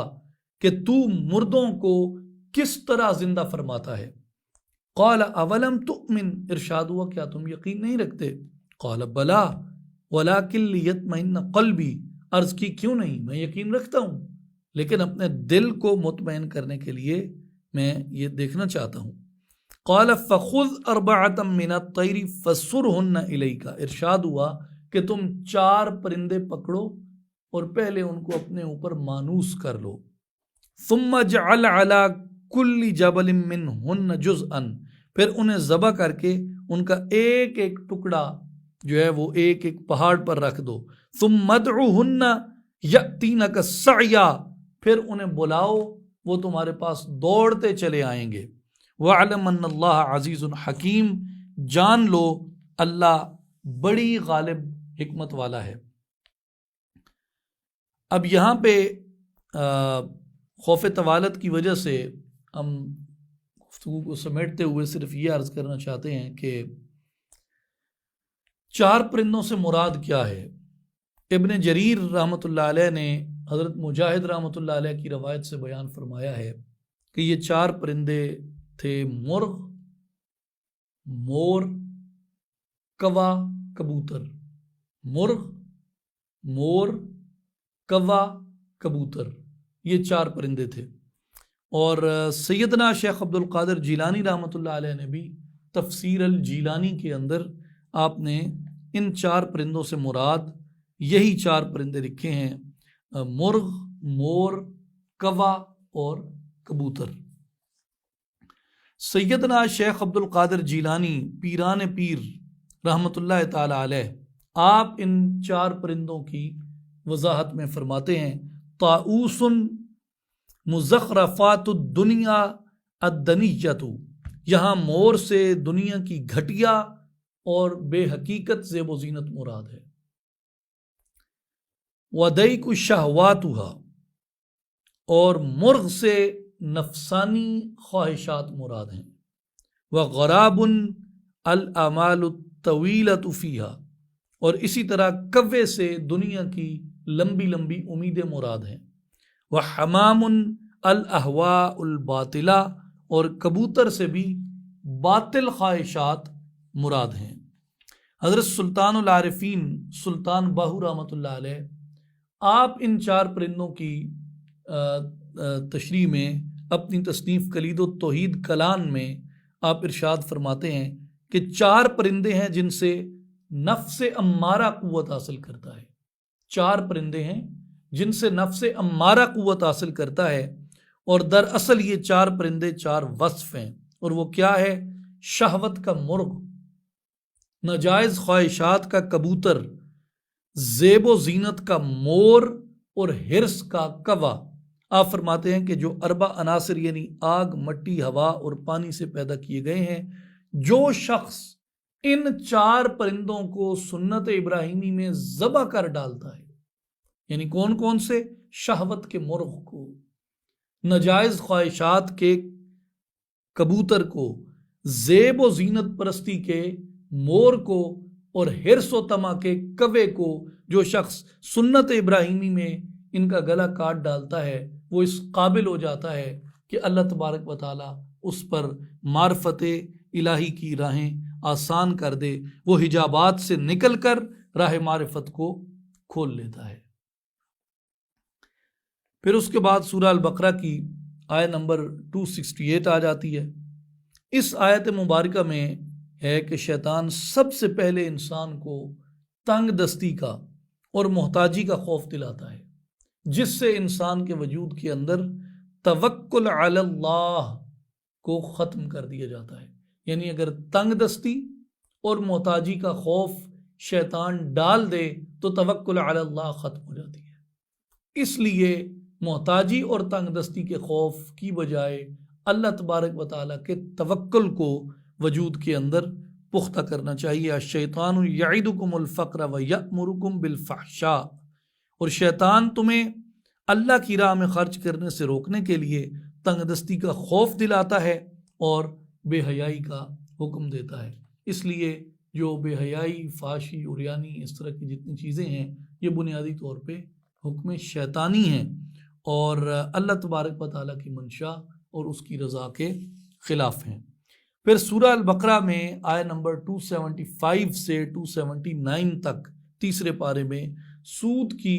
کہ تو مردوں کو کس طرح زندہ فرماتا ہے۔ قَالَ أَوَلَمْ تُؤْمِنْ، ارشاد ہوا کیا تم یقین نہیں رکھتے؟ قَالَ بَلَا وَلَكِنْ لِيَطْمَئِنَّ قَلْبِي، عرض کی کیوں نہیں، میں یقین رکھتا ہوں لیکن اپنے دل کو مطمئن کرنے کے لیے میں یہ دیکھنا چاہتا ہوں۔ قَالَ فَخُذْ أَرْبَعَةً مِّنَ الطَّيْرِ فَصُرْهُنَّ إِلَيْكَ، ارشاد ہوا کہ تم 4 پرندے پکڑو اور پہلے ان کو اپنے اوپر مانوس کر لو۔ ثُمَّ اجْعَلْ عَلَى کل جبل منہن جزءا، پھر انہیں ذبح کر کے ان کا ایک ایک ٹکڑا جو ہے وہ ایک ایک پہاڑ پر رکھ دو. ثم ادعوہن یأتینک سعیا، پھر انہیں بلاؤ وہ تمہارے پاس دوڑتے چلے آئیں گے. وَاعْلَمْ أَنَّ اللَّهَ عَزِيزٌ حَكِيمٌ، جان لو اللہ بڑی غالب حکمت والا ہے. اب یہاں پہ خوف طوالت کی وجہ سے ہم گفتگو کو سمیٹتے ہوئے صرف یہ عرض کرنا چاہتے ہیں کہ 4 پرندوں سے مراد کیا ہے. ابن جریر رحمۃ اللہ علیہ نے حضرت مجاہد رحمۃ اللہ علیہ کی روایت سے بیان فرمایا ہے کہ یہ 4 پرندے تھے: مرغ، مور، کوا، کبوتر. مرغ، مور، کوا، کبوتر، یہ 4 پرندے تھے. اور سیدنا شیخ عبد القادر جیلانی رحمۃ اللہ علیہ نے بھی تفسیر الجیلانی کے اندر آپ نے ان 4 پرندوں سے مراد یہی 4 پرندے لکھے ہیں: مرغ، مور، کوا اور کبوتر. سیدنا شیخ عبد القادر جیلانی پیران پیر رحمۃ اللہ تعالی علیہ، آپ ان 4 پرندوں کی وضاحت میں فرماتے ہیں: طاؤوس مزخرفات الدنیا الدنیۃ، یہاں مور سے دنیا کی گھٹیا اور بے حقیقت زیب و زینت مراد ہے. وَدَيْكُ شَهْوَاتُهَا، اور مرغ سے نفسانی خواہشات مراد ہیں. وَغَرَابٌ الْآمَالُ الطَّوِيلَةُ فِيهَا، اور اسی طرح کوے سے دنیا کی لمبی لمبی امیدیں مراد ہیں. وَحَمَامٌ الْأَهْوَاءُ الْبَاطِلَةُ، اور کبوتر سے بھی باطل خواہشات مراد ہیں. حضرت سلطان العارفین سلطان باہو رحمۃ اللہ علیہ، آپ ان 4 پرندوں کی تشریح میں اپنی تصنیف کلید التوحید کلان میں آپ ارشاد فرماتے ہیں کہ 4 پرندے ہیں جن سے نفس امارہ قوت حاصل کرتا ہے. 4 پرندے ہیں جن سے نفس امارہ قوت حاصل کرتا ہے، اور دراصل یہ 4 پرندے 4 وصف ہیں. اور وہ کیا ہے؟ شہوت کا مرغ، ناجائز خواہشات کا کبوتر، زیب و زینت کا مور اور حرص کا کوا. آپ فرماتے ہیں کہ جو 4 عناصر یعنی آگ، مٹی، ہوا اور پانی سے پیدا کیے گئے ہیں، جو شخص ان 4 پرندوں کو سنت ابراہیمی میں ذبح کر ڈالتا ہے، یعنی کون کون سے؟ شہوت کے مرغ کو، ناجائز خواہشات کے کبوتر کو، زیب و زینت پرستی کے مور کو، اور حرص و طمع کے کوے کو جو شخص سنت ابراہیمی میں ان کا گلا کاٹ ڈالتا ہے، وہ اس قابل ہو جاتا ہے کہ اللہ تبارک و تعالیٰ اس پر معرفت الہی کی راہیں آسان کر دے، وہ حجابات سے نکل کر راہ معرفت کو کھول لیتا ہے. پھر اس کے بعد سورہ البقرہ کی آیت نمبر 268 آ جاتی ہے. اس آیت مبارکہ میں ہے کہ شیطان سب سے پہلے انسان کو تنگ دستی کا اور محتاجی کا خوف دلاتا ہے، جس سے انسان کے وجود کے اندر توکل علی اللہ کو ختم کر دیا جاتا ہے. یعنی اگر تنگ دستی اور محتاجی کا خوف شیطان ڈال دے تو توکل علی اللہ ختم ہو جاتی ہے. اس لیے محتاجی اور تنگ دستی کے خوف کی بجائے اللہ تبارک و تعالیٰ کے توکل کو وجود کے اندر پختہ کرنا چاہیے. الشیطان یعدکم الفقر ویأمرکم بالفحشاء، اور شیطان تمہیں اللہ کی راہ میں خرچ کرنے سے روکنے کے لیے تنگ دستی کا خوف دلاتا ہے اور بے حیائی کا حکم دیتا ہے. اس لیے جو بے حیائی، فحاشی، عریانی، اس طرح کی جتنی چیزیں ہیں، یہ بنیادی طور پہ حکم شیطانی ہیں اور اللہ تبارک و تعالیٰ کی منشا اور اس کی رضا کے خلاف ہیں. پھر سورہ البقرہ میں آیت نمبر 275 سے 279 تک تیسرے پارے میں سود کی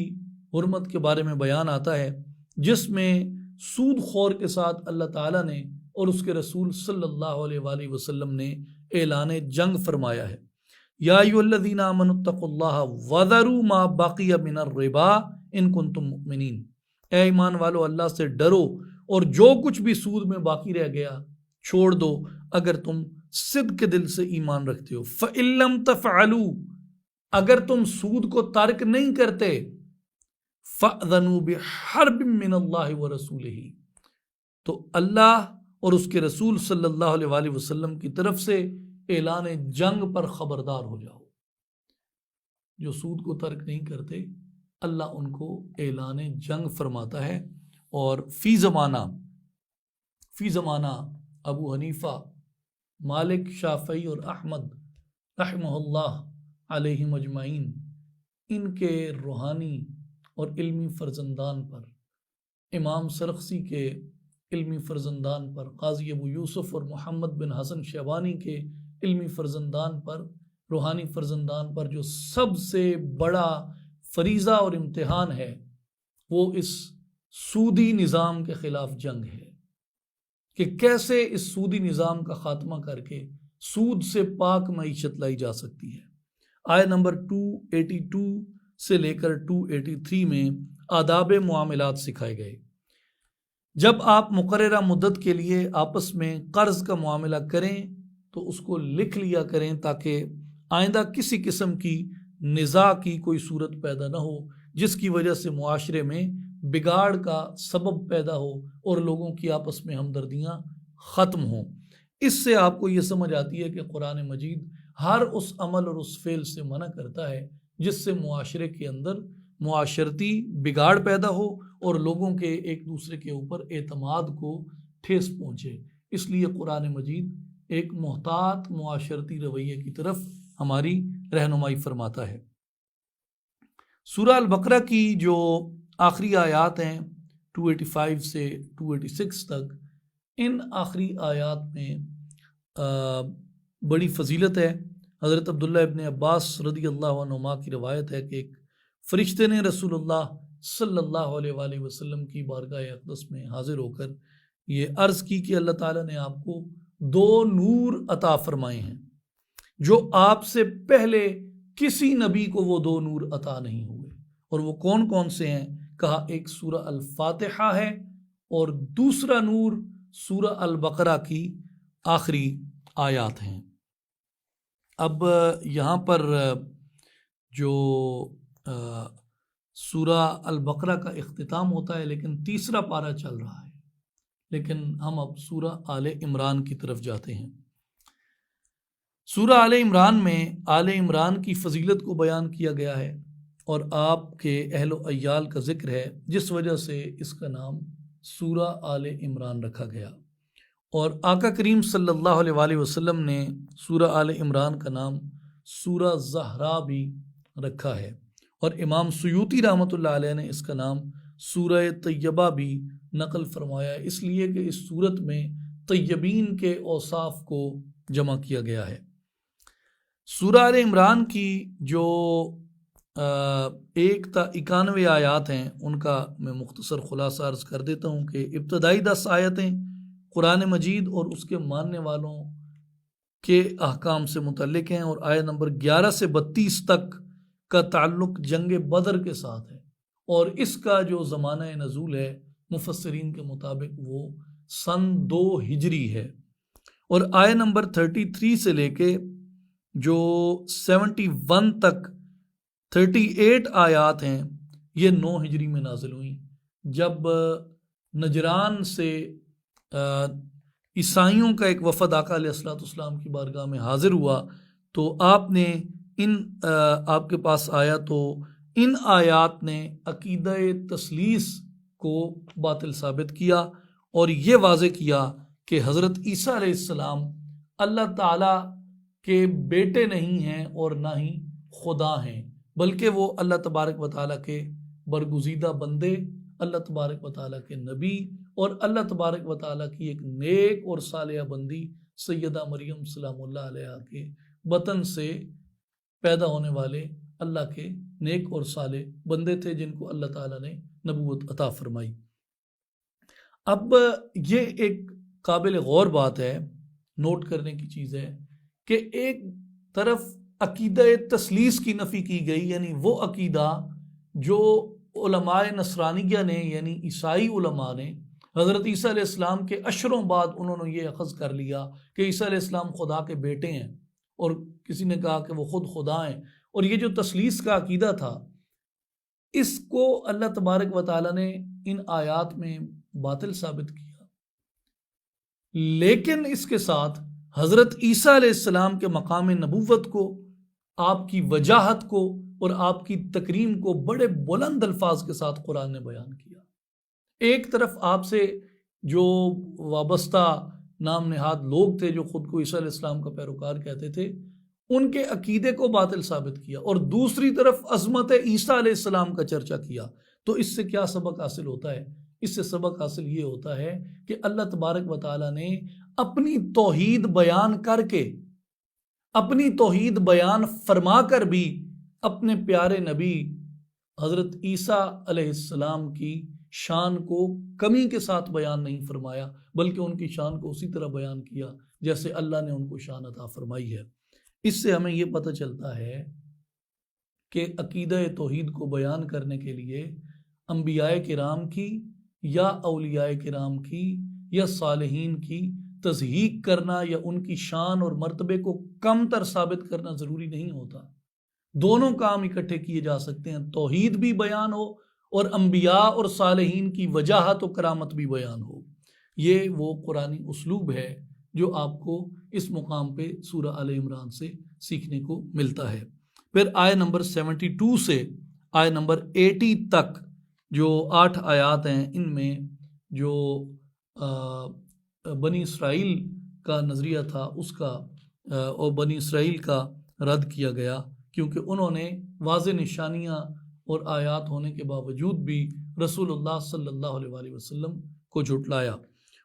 حرمت کے بارے میں بیان آتا ہے، جس میں سود خور کے ساتھ اللہ تعالیٰ نے اور اس کے رسول صلی اللہ علیہ وآلہ وسلم نے اعلان جنگ فرمایا ہے. یا ایھا الذین آمنوا اتقوا اللہ وذروا ما بقی من الربا ان کنتم مؤمنین، اے ایمان والو اللہ سے ڈرو اور جو کچھ بھی سود میں باقی رہ گیا چھوڑ دو اگر تم صدق کے دل سے ایمان رکھتے ہو۔ فَإِن لَّمْ تَفْعَلُوا، اگر تم سود کو ترک نہیں کرتے، فَأْذَنُوا بِحَرْبٍ مِّنَ اللَّهِ وَرَسُولِهِ، تو اللہ اور اس کے رسول صلی اللہ علیہ وآلہ وسلم کی طرف سے اعلان جنگ پر خبردار ہو جاؤ۔ جو سود کو ترک نہیں کرتے اللہ ان کو اعلان جنگ فرماتا ہے۔ اور فی زمانہ ابو حنیفہ، مالک، شافعی اور احمد رحمہ اللہ علیہ مجمعین، ان کے روحانی اور علمی فرزندان پر، امام سرخسی کے علمی فرزندان پر، قاضی ابو یوسف اور محمد بن حسن شیبانی کے علمی فرزندان پر، روحانی فرزندان پر جو سب سے بڑا فریضہ اور امتحان ہے وہ اس سودی نظام کے خلاف جنگ ہے کہ کیسے اس سودی نظام کا خاتمہ کر کے سود سے پاک معیشت لائی جا سکتی ہے۔ آیت نمبر 282 سے لے کر 283 میں آداب معاملات سکھائے گئے۔ جب آپ مقررہ مدت کے لیے آپس میں قرض کا معاملہ کریں تو اس کو لکھ لیا کریں تاکہ آئندہ کسی قسم کی نزاع کی کوئی صورت پیدا نہ ہو جس کی وجہ سے معاشرے میں بگاڑ کا سبب پیدا ہو اور لوگوں کی آپس میں ہمدردیاں ختم ہوں۔ اس سے آپ کو یہ سمجھ آتی ہے کہ قرآن مجید ہر اس عمل اور اس فعل سے منع کرتا ہے جس سے معاشرے کے اندر معاشرتی بگاڑ پیدا ہو اور لوگوں کے ایک دوسرے کے اوپر اعتماد کو ٹھیس پہنچے۔ اس لیے قرآن مجید ایک محتاط معاشرتی رویے کی طرف ہماری رہنمائی فرماتا ہے۔ سورہ البقرہ کی جو آخری آیات ہیں 285 سے 286 تک، ان آخری آیات میں بڑی فضیلت ہے۔ حضرت عبداللہ ابن عباس رضی اللہ عنہما کی روایت ہے کہ ایک فرشتے نے رسول اللہ صلی اللہ علیہ وآلہ وسلم کی بارگاہ اقدس میں حاضر ہو کر یہ عرض کی کہ اللہ تعالیٰ نے آپ کو 2 نور عطا فرمائے ہیں جو آپ سے پہلے کسی نبی کو وہ 2 نور عطا نہیں ہوئے، اور وہ کون کون سے ہیں؟ کہا ایک سورہ الفاتحہ ہے اور دوسرا نور سورہ البقرہ کی آخری آیات ہیں۔ اب یہاں پر جو سورہ البقرہ کا اختتام ہوتا ہے لیکن تیسرا پارہ چل رہا ہے، لیکن ہم اب سورہ آل عمران کی طرف جاتے ہیں۔ سورہ آل عمران میں آل عمران کی فضیلت کو بیان کیا گیا ہے اور آپ کے اہل و عیال کا ذکر ہے، جس وجہ سے اس کا نام سورہ آل عمران رکھا گیا۔ اور آقا کریم صلی اللہ علیہ وآلہ وسلم نے سورہ آل عمران کا نام سورہ زہرا بھی رکھا ہے، اور امام سیوطی رحمۃ اللہ علیہ نے اس کا نام سورہ طیبہ بھی نقل فرمایا ہے، اس لیے کہ اس صورت میں طیبین کے اوصاف کو جمع کیا گیا ہے۔ سورہ آل عمران کی جو 1 تا 91 آیات ہیں ان کا میں مختصر خلاصہ عرض کر دیتا ہوں کہ ابتدائی 10 آیتیں قرآن مجید اور اس کے ماننے والوں کے احکام سے متعلق ہیں، اور آیت نمبر 11 سے 32 تک کا تعلق جنگ بدر کے ساتھ ہے، اور اس کا جو زمانہ نزول ہے مفسرین کے مطابق وہ سن 2 ہجری ہے، اور آیت نمبر 33 سے لے کے جو 71 تک 38 آیات ہیں یہ 9 ہجری میں نازل ہوئیں، جب نجران سے عیسائیوں کا ایک وفد آقا علیہ السلام کی بارگاہ میں حاضر ہوا تو آپ نے آپ کے پاس آیا تو ان آیات نے عقیدہ تثلیث کو باطل ثابت کیا اور یہ واضح کیا کہ حضرت عیسیٰ علیہ السلام اللہ تعالیٰ کے بیٹے نہیں ہیں اور نہ ہی خدا ہیں، بلکہ وہ اللہ تبارک و تعالیٰ کے برگزیدہ بندے، اللہ تبارک و تعالیٰ کے نبی، اور اللہ تبارک و تعالیٰ کی ایک نیک اور صالحہ بندی سیدہ مریم سلام اللہ علیہ کے بطن سے پیدا ہونے والے اللہ کے نیک اور صالح بندے تھے جن کو اللہ تعالیٰ نے نبوت عطا فرمائی۔ اب یہ ایک قابل غور بات ہے، نوٹ کرنے کی چیز ہے کہ ایک طرف عقیدہ تثلیث کی نفی کی گئی، یعنی وہ عقیدہ جو علماء نصرانیہ نے یعنی عیسائی علماء نے حضرت عیسیٰ علیہ السلام کے اشروں بعد انہوں نے یہ اخذ کر لیا کہ عیسیٰ علیہ السلام خدا کے بیٹے ہیں، اور کسی نے کہا کہ وہ خود خدا ہیں، اور یہ جو تثلیث کا عقیدہ تھا اس کو اللہ تبارک و تعالیٰ نے ان آیات میں باطل ثابت کیا۔ لیکن اس کے ساتھ حضرت عیسیٰ علیہ السلام کے مقام نبوت کو، آپ کی وجاہت کو اور آپ کی تکریم کو بڑے بلند الفاظ کے ساتھ قرآن نے بیان کیا۔ ایک طرف آپ سے جو وابستہ نام نہاد لوگ تھے جو خود کو عیسیٰ علیہ السلام کا پیروکار کہتے تھے، ان کے عقیدے کو باطل ثابت کیا، اور دوسری طرف عظمت عیسیٰ علیہ السلام کا چرچا کیا۔ تو اس سے کیا سبق حاصل ہوتا ہے؟ اس سے سبق حاصل یہ ہوتا ہے کہ اللہ تبارک و تعالیٰ نے اپنی توحید بیان کر کے، اپنی توحید بیان فرما کر بھی اپنے پیارے نبی حضرت عیسیٰ علیہ السلام کی شان کو کمی کے ساتھ بیان نہیں فرمایا، بلکہ ان کی شان کو اسی طرح بیان کیا جیسے اللہ نے ان کو شان عطا فرمائی ہے۔ اس سے ہمیں یہ پتہ چلتا ہے کہ عقیدہ توحید کو بیان کرنے کے لیے انبیاء کرام کی یا اولیاء کرام کی یا صالحین کی تصحیح کرنا یا ان کی شان اور مرتبے کو کم تر ثابت کرنا ضروری نہیں ہوتا۔ دونوں کام اکٹھے کیے جا سکتے ہیں، توحید بھی بیان ہو اور انبیاء اور صالحین کی وجاہت و کرامت بھی بیان ہو۔ یہ وہ قرآنی اسلوب ہے جو آپ کو اس مقام پہ سورہ آل عمران سے سیکھنے کو ملتا ہے۔ پھر آیت نمبر 72 سے آیت نمبر 80 تک جو 8 آیات ہیں، ان میں جو بنی اسرائیل کا نظریہ تھا اس کا اور بنی اسرائیل کا رد کیا گیا، کیونکہ انہوں نے واضح نشانیاں اور آیات ہونے کے باوجود بھی رسول اللہ صلی اللہ علیہ وآلہ وسلم کو جھٹلایا۔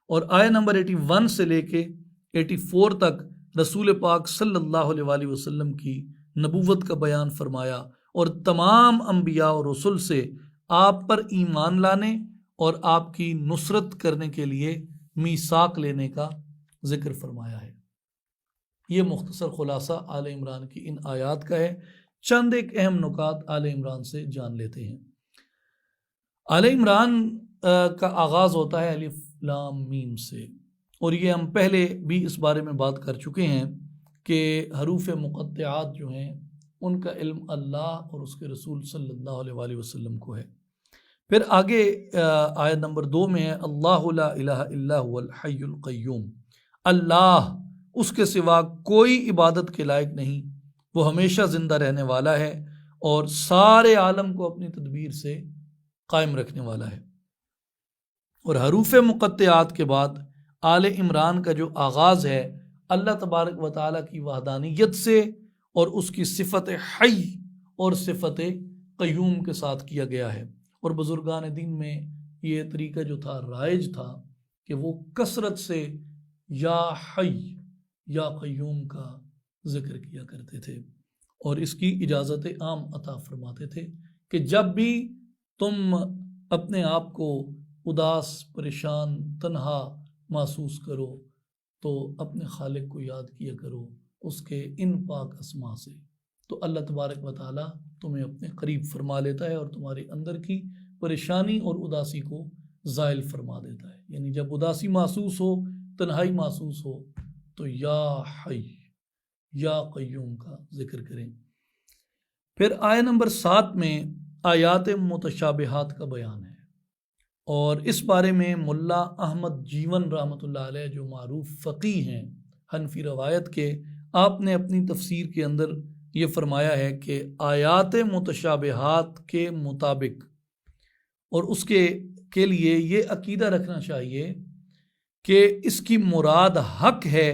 اور آیت نمبر 81 سے لے کے 84 تک رسول پاک صلی اللہ علیہ وآلہ وسلم کی نبوت کا بیان فرمایا، اور تمام انبیاء اور رسل سے آپ پر ایمان لانے اور آپ کی نصرت کرنے کے لیے میثاق لینے کا ذکر فرمایا ہے۔ یہ مختصر خلاصہ آل عمران کی ان آیات کا ہے۔ چند ایک اہم نکات آل عمران سے جان لیتے ہیں۔ آل عمران کا آغاز ہوتا ہے الف لام میم سے، اور یہ ہم پہلے بھی اس بارے میں بات کر چکے ہیں کہ حروف مقطعات جو ہیں ان کا علم اللہ اور اس کے رسول صلی اللہ علیہ وآلہ وسلم کو ہے۔ پھر آگے آیت نمبر 2 میں ہے اللہ لا الہ الا هو الحی القیوم، اللہ اس کے سوا کوئی عبادت کے لائق نہیں، وہ ہمیشہ زندہ رہنے والا ہے اور سارے عالم کو اپنی تدبیر سے قائم رکھنے والا ہے۔ اور حروف مقطعات کے بعد آل عمران کا جو آغاز ہے اللہ تبارک و تعالیٰ کی وحدانیت سے اور اس کی صفت حی اور صفت قیوم کے ساتھ کیا گیا ہے۔ اور بزرگان دین میں یہ طریقہ جو تھا رائج تھا کہ وہ کثرت سے یا حی یا قیوم کا ذکر کیا کرتے تھے، اور اس کی اجازت عام عطا فرماتے تھے کہ جب بھی تم اپنے آپ کو اداس، پریشان، تنہا محسوس کرو تو اپنے خالق کو یاد کیا کرو اس کے ان پاک اسما سے، تو اللہ تبارک و تعالیٰ تمہیں اپنے قریب فرما لیتا ہے اور تمہارے اندر کی پریشانی اور اداسی کو زائل فرما دیتا ہے۔ یعنی جب اداسی محسوس ہو، تنہائی محسوس ہو، تو یا حی یا قیوم کا ذکر کریں۔ پھر آیت نمبر 7 میں آیات متشابہات کا بیان ہے، اور اس بارے میں ملا احمد جیون رحمۃ اللہ علیہ جو معروف فقیہ ہیں حنفی روایت کے، آپ نے اپنی تفسیر کے اندر یہ فرمایا ہے کہ آیات متشابہات کے مطابق اور اس کے لیے یہ عقیدہ رکھنا چاہیے کہ اس کی مراد حق ہے،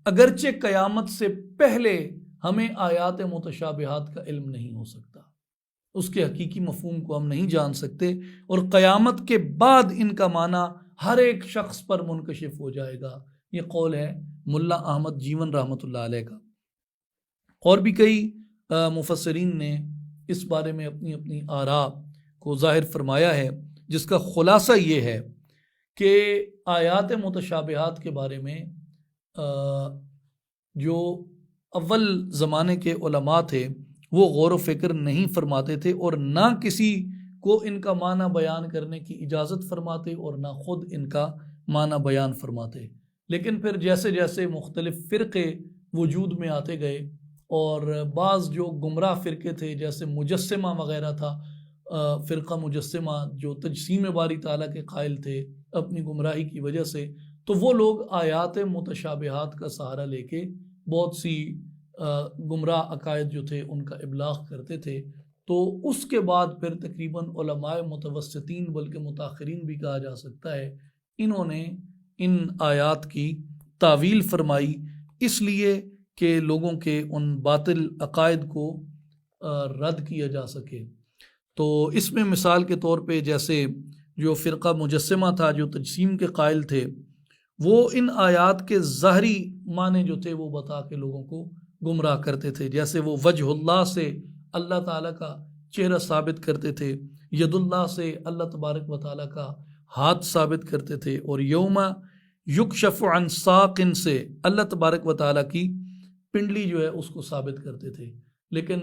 اگرچہ قیامت سے پہلے ہمیں آیات متشابہات کا علم نہیں ہو سکتا، اس کے حقیقی مفہوم کو ہم نہیں جان سکتے، اور قیامت کے بعد ان کا معنی ہر ایک شخص پر منکشف ہو جائے گا۔ یہ قول ہے ملا احمد جیون رحمۃ اللہ علیہ کا۔ اور بھی کئی مفسرین نے اس بارے میں اپنی اپنی آراء کو ظاہر فرمایا ہے، جس کا خلاصہ یہ ہے کہ آیات متشابہات کے بارے میں جو اول زمانے کے علماء تھے وہ غور و فکر نہیں فرماتے تھے، اور نہ کسی کو ان کا معنی بیان کرنے کی اجازت فرماتے اور نہ خود ان کا معنی بیان فرماتے، لیکن پھر جیسے جیسے مختلف فرقے وجود میں آتے گئے اور بعض جو گمراہ فرقے تھے جیسے مجسمہ وغیرہ تھا، فرقہ مجسمہ جو تجسیم باری تعالیٰ کے قائل تھے اپنی گمراہی کی وجہ سے، تو وہ لوگ آیات متشابہات کا سہارا لے کے بہت سی گمراہ عقائد جو تھے ان کا ابلاغ کرتے تھے۔ تو اس کے بعد پھر تقریباً علماء متوسطین بلکہ متاخرین بھی کہا جا سکتا ہے، انہوں نے ان آیات کی تعویل فرمائی اس لیے کہ لوگوں کے ان باطل عقائد کو رد کیا جا سکے۔ تو اس میں مثال کے طور پہ جیسے جو فرقہ مجسمہ تھا جو تجسیم کے قائل تھے، وہ ان آیات کے ظاہری معنی جو تھے وہ بتا کے لوگوں کو گمراہ کرتے تھے، جیسے وہ وجہ اللہ سے اللہ تعالیٰ کا چہرہ ثابت کرتے تھے، ید اللہ سے اللہ تبارک و تعالیٰ کا ہاتھ ثابت کرتے تھے، اور یوم یکشف عن ساق سے اللہ تبارک و تعالیٰ کی پنڈلی جو ہے اس کو ثابت کرتے تھے۔ لیکن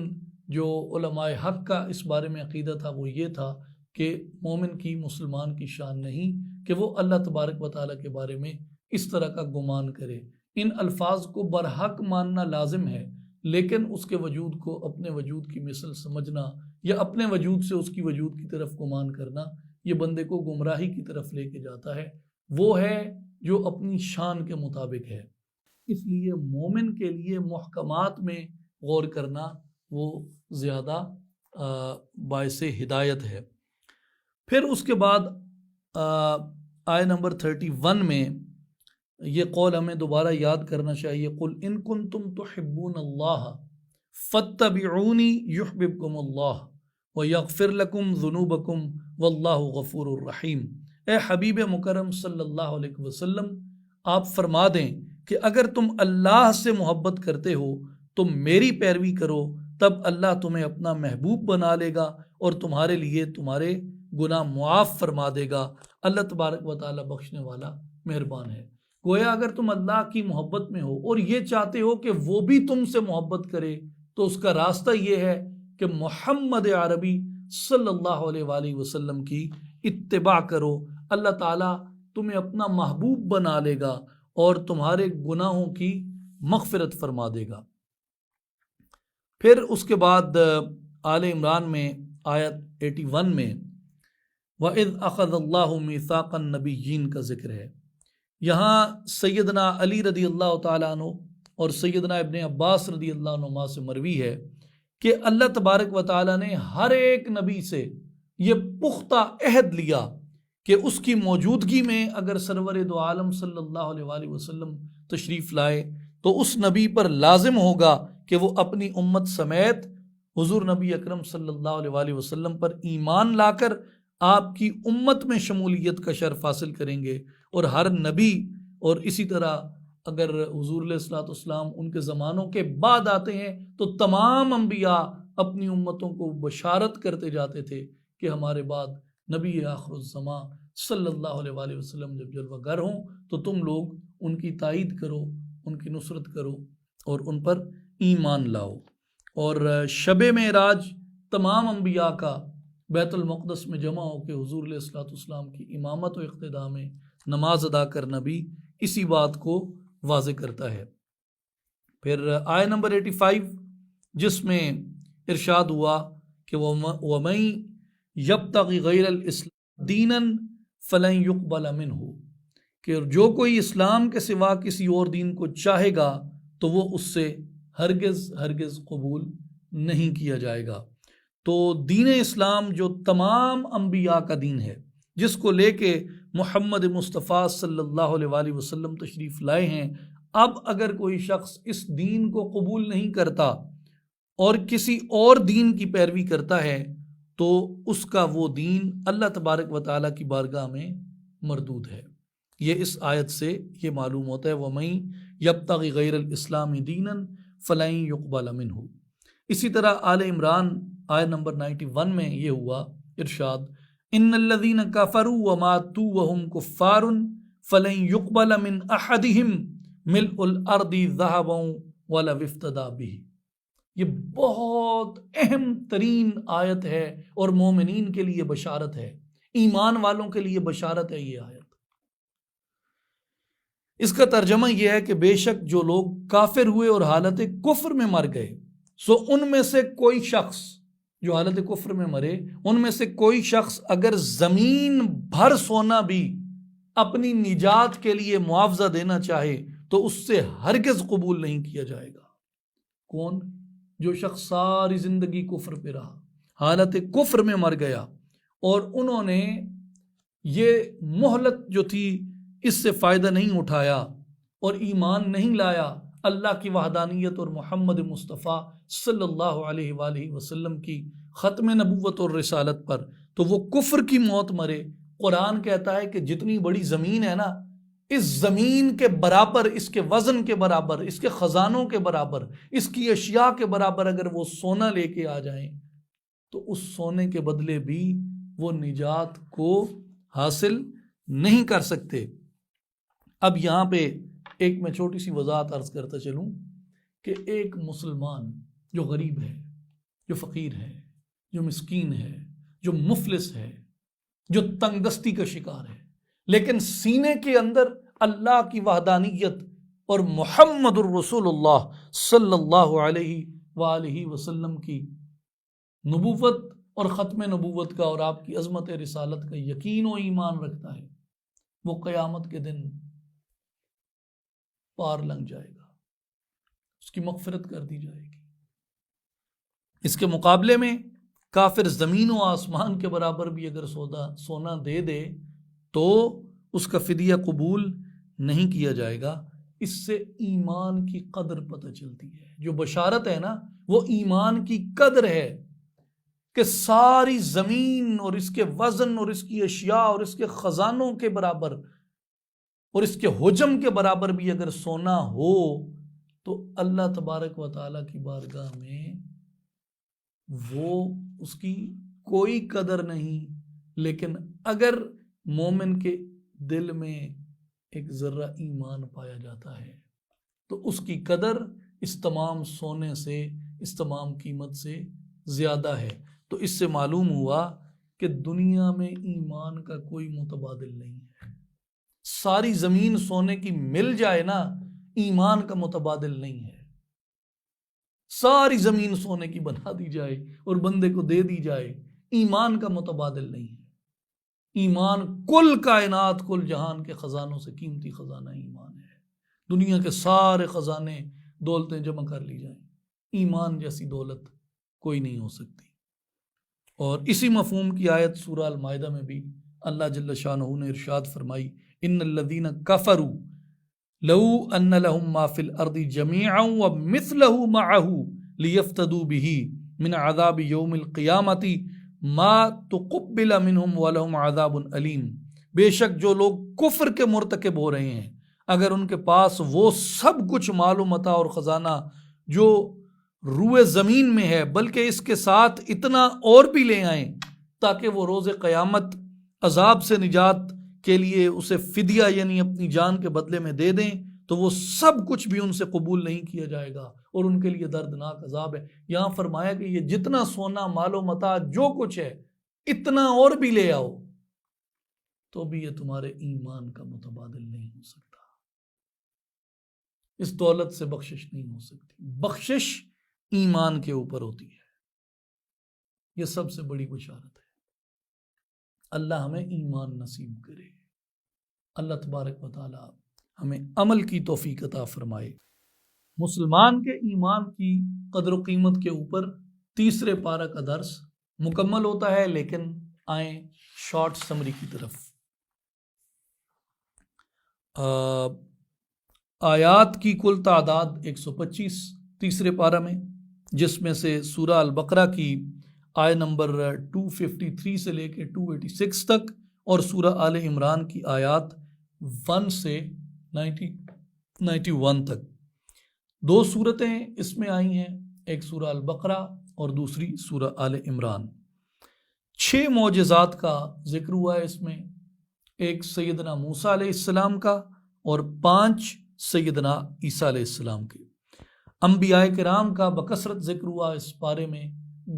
جو علماء حق کا اس بارے میں عقیدہ تھا وہ یہ تھا کہ مومن کی مسلمان کی شان نہیں کہ وہ اللہ تبارک و تعالیٰ کے بارے میں اس طرح کا گمان کرے۔ ان الفاظ کو برحق ماننا لازم ہے، لیکن اس کے وجود کو اپنے وجود کی مثل سمجھنا یا اپنے وجود سے اس کی وجود کی طرف گمان کرنا یہ بندے کو گمراہی کی طرف لے کے جاتا ہے، وہ ہے جو اپنی شان کے مطابق ہے۔ اس لیے مومن کے لیے محکمات میں غور کرنا وہ زیادہ باعث ہدایت ہے۔ پھر اس کے بعد آیہ نمبر 31 میں یہ قول ہمیں دوبارہ یاد کرنا چاہیے، قُلْ إِن كُنتُمْ تُحِبُّونَ اللَّهَ فَاتَّبِعُونِي يُحْبِبْكُمُ اللَّهُ وَيَغْفِرْ لَكُمْ ذُنُوبَكُمْ وَاللَّهُ غَفُورٌ رَحِيمٌ۔ اے حبیب مکرم صلی اللہ علیہ وسلم، آپ فرما دیں کہ اگر تم اللہ سے محبت کرتے ہو تو میری پیروی کرو، تب اللہ تمہیں اپنا محبوب بنا لے گا اور تمہارے لیے تمہارے گناہ معاف فرما دے گا۔ اللہ تبارک و تعالیٰ بخشنے والا مہربان ہے۔ گویا اگر تم اللہ کی محبت میں ہو اور یہ چاہتے ہو کہ وہ بھی تم سے محبت کرے تو اس کا راستہ یہ ہے کہ محمد عربی صلی اللہ علیہ وآلہ وسلم کی اتباع کرو۔ اللہ تعالیٰ تمہیں اپنا محبوب بنا لے گا اور تمہارے گناہوں کی مغفرت فرما دے گا۔ پھر اس کے بعد آل عمران میں آیت 81 میں وَإِذْ أَخَذَ اللَّهُ مِيثَاقَ النَّبِيِّينَ کا ذکر ہے۔ یہاں سیدنا علی رضی اللہ تعالیٰ عنہ اور سیدنا ابن عباس رضی اللہ عنہما سے مروی ہے کہ اللہ تبارک و تعالیٰ نے ہر ایک نبی سے یہ پختہ عہد لیا کہ اس کی موجودگی میں اگر سرور دو عالم صلی اللہ علیہ وآلہ وسلم تشریف لائے تو اس نبی پر لازم ہوگا کہ وہ اپنی امت سمیت حضور نبی اکرم صلی اللہ علیہ وآلہ وسلم پر ایمان لا کر آپ کی امت میں شمولیت کا شرف حاصل کریں گے، اور ہر نبی اور اسی طرح اگر حضور علیہ الصلوۃ والسلام ان کے زمانوں کے بعد آتے ہیں تو تمام انبیاء اپنی امتوں کو بشارت کرتے جاتے تھے کہ ہمارے بعد نبی آخر الزماں صلی اللہ علیہ وآلہ وسلم جب جلوہ گر ہوں تو تم لوگ ان کی تائید کرو، ان کی نصرت کرو اور ان پر ایمان لاؤ۔ اور شب معراج تمام انبیاء کا بیت المقدس میں جمع ہو کے حضور علیہ الصلوۃ والسلام کی امامت و اقتداء میں نماز ادا کرنا بھی اسی بات کو واضح کرتا ہے۔ پھر آیہ نمبر 85 جس میں ارشاد ہوا کہ وَمَن يَبْتَغِ غَيْرَ الْإِسْلَامِ دِينًا فَلَن يُقْبَلَ مِنْهُ، کہ جو کوئی اسلام کے سوا کسی اور دین کو چاہے گا تو وہ اس سے ہرگز قبول نہیں کیا جائے گا۔ تو دین اسلام جو تمام انبیاء کا دین ہے، جس کو لے کے محمد مصطفیٰ صلی اللہ علیہ وآلہ وسلم تشریف لائے ہیں، اب اگر کوئی شخص اس دین کو قبول نہیں کرتا اور کسی اور دین کی پیروی کرتا ہے تو اس کا وہ دین اللہ تبارک و تعالیٰ کی بارگاہ میں مردود ہے۔ یہ اس آیت سے یہ معلوم ہوتا ہے وَمَن يَبْتَغِ غَيْرَ الْإِسْلَامِ دِينًا فَلَن يُقْبَلَ مِنْهُ۔ اسی طرح آل عمران آیت نمبر 91 میں یہ ہوا ارشاد ان الذین کفروا وماتوا وهم کفار فلن يقبل من احدهم ملء الارض ذهبا ولو افتدى به۔ یہ بہت اہم ترین آیت ہے اور مومنین کے لیے بشارت ہے، ایمان والوں کے لیے بشارت ہے یہ آیت۔ اس کا ترجمہ یہ ہے کہ بے شک جو لوگ کافر ہوئے اور حالت کفر میں مر گئے، سو ان میں سے کوئی شخص جو حالت کفر میں مرے، ان میں سے کوئی شخص اگر زمین بھر سونا بھی اپنی نجات کے لیے معاوضہ دینا چاہے تو اس سے ہرگز قبول نہیں کیا جائے گا۔ کون؟ جو شخص ساری زندگی کفر پہ رہا، حالت کفر میں مر گیا، اور انہوں نے یہ مہلت جو تھی اس سے فائدہ نہیں اٹھایا اور ایمان نہیں لایا اللہ کی وحدانیت اور محمد مصطفیٰ صلی اللہ علیہ وآلہ وسلم کی ختم نبوت اور رسالت پر، تو وہ کفر کی موت مرے۔ قرآن کہتا ہے کہ جتنی بڑی زمین ہے نا، اس زمین کے برابر، اس کے وزن کے برابر، اس کے خزانوں کے برابر، اس کی اشیاء کے برابر اگر وہ سونا لے کے آ جائیں تو اس سونے کے بدلے بھی وہ نجات کو حاصل نہیں کر سکتے۔ اب یہاں پہ ایک میں چھوٹی سی وضاحت عرض کرتا چلوں کہ ایک مسلمان جو غریب ہے، جو فقیر ہے، جو مسکین ہے، جو مفلس ہے، جو تنگ دستی کا شکار ہے، لیکن سینے کے اندر اللہ کی وحدانیت اور محمد الرسول اللہ صلی اللہ علیہ وآلہ وسلم کی نبوت اور ختم نبوت کا اور آپ کی عظمت رسالت کا یقین و ایمان رکھتا ہے، وہ قیامت کے دن پار لنگ جائے گا، اس کی مغفرت کر دی جائے گی۔ اس کے مقابلے میں کافر زمین و آسمان کے برابر بھی اگر سونا دے دے تو اس کا فدیہ قبول نہیں کیا جائے گا۔ اس سے ایمان کی قدر پتہ چلتی ہے۔ جو بشارت ہے نا، وہ ایمان کی قدر ہے کہ ساری زمین اور اس کے وزن اور اس کی اشیاء اور اس کے خزانوں کے برابر اور اس کے حجم کے برابر بھی اگر سونا ہو تو اللہ تبارک و تعالیٰ کی بارگاہ میں وہ اس کی کوئی قدر نہیں۔ لیکن اگر مومن کے دل میں ایک ذرہ ایمان پایا جاتا ہے تو اس کی قدر اس تمام سونے سے، اس تمام قیمت سے زیادہ ہے۔ تو اس سے معلوم ہوا کہ دنیا میں ایمان کا کوئی متبادل نہیں ہے۔ ساری زمین سونے کی مل جائے نا، ایمان کا متبادل نہیں ہے۔ ساری زمین سونے کی بنا دی جائے اور بندے کو دے دی جائے، ایمان کا متبادل نہیں ہے۔ ایمان کل کائنات، کل جہان کے خزانوں سے قیمتی خزانہ ایمان ہے۔ دنیا کے سارے خزانے، دولتیں جمع کر لی جائیں، ایمان جیسی دولت کوئی نہیں ہو سکتی۔ اور اسی مفہوم کی آیت سورہ المائدہ میں بھی اللہ جل شانہ نے ارشاد فرمائی، ان الذین کفروا لو ان لهم ما فی الارض جميعا ومثله معه لیفتدوا به من عذاب یوم القیامۃ ما تقبل منهم ولهم عذاب علیم۔ بے شک جو لوگ کفر کے مرتکب ہو رہے ہیں، اگر ان کے پاس وہ سب کچھ مال و متاع اور خزانہ جو روئے زمین میں ہے، بلکہ اس کے ساتھ اتنا اور بھی لے آئیں تاکہ وہ روز قیامت عذاب سے نجات کے لیے اسے فدیہ یعنی اپنی جان کے بدلے میں دے دیں، تو وہ سب کچھ بھی ان سے قبول نہیں کیا جائے گا اور ان کے لیے دردناک عذاب ہے۔ یہاں فرمایا کہ یہ جتنا سونا، مال و متاع جو کچھ ہے، اتنا اور بھی لے آؤ تو بھی یہ تمہارے ایمان کا متبادل نہیں ہو سکتا۔ اس دولت سے بخشش نہیں ہو سکتی۔ بخشش ایمان کے اوپر ہوتی ہے۔ یہ سب سے بڑی بشارت ہے۔ اللہ ہمیں ایمان نصیب کرے۔ اللہ تبارک و تعالی ہمیں عمل کی توفیق عطا فرمائے۔ مسلمان کے ایمان کی قدر و قیمت کے اوپر تیسرے پارہ کا درس مکمل ہوتا ہے، لیکن آئیں شارٹ سمری کی طرف۔ آیات کی کل تعداد 125 تیسرے پارہ میں، جس میں سے سورہ البقرہ کی آیہ نمبر 253 سے لے کے 286 تک اور سورہ آل عمران کی آیات 1 سے 91 تک دو صورتیں اس میں آئی ہیں، ایک سورہ البقرہ اور دوسری سورہ آل عمران۔ 6 معجزات کا ذکر ہوا ہے اس میں، ایک سیدنا موسیٰ علیہ السلام کا اور 5 سیدنا عیسیٰ علیہ السلام کے۔ انبیاء کرام کا بکثرت ذکر ہوا اس پارے میں،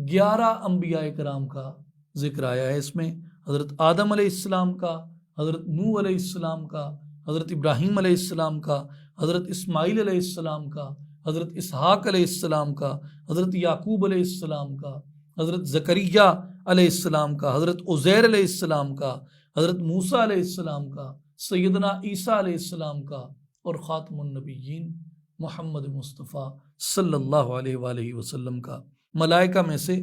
11 انبیاء کرام کا ذکر آیا ہے اس میں، حضرت آدم علیہ السلام کا، حضرت نوح علیہ السلام کا، حضرت ابراہیم علیہ السلام کا، حضرت اسماعیل علیہ السلام کا، حضرت اسحاق علیہ السلام کا، حضرت یعقوب علیہ السلام کا، حضرت زکریا علیہ السلام کا، حضرت عزیر علیہ السلام کا، حضرت موسیٰ علیہ السلام کا، سیدنا عیسیٰ علیہ السلام کا، اور خاتم النبیین محمد مصطفیٰ صلی اللہ علیہ وآلہ وسلم کا۔ ملائکہ میں سے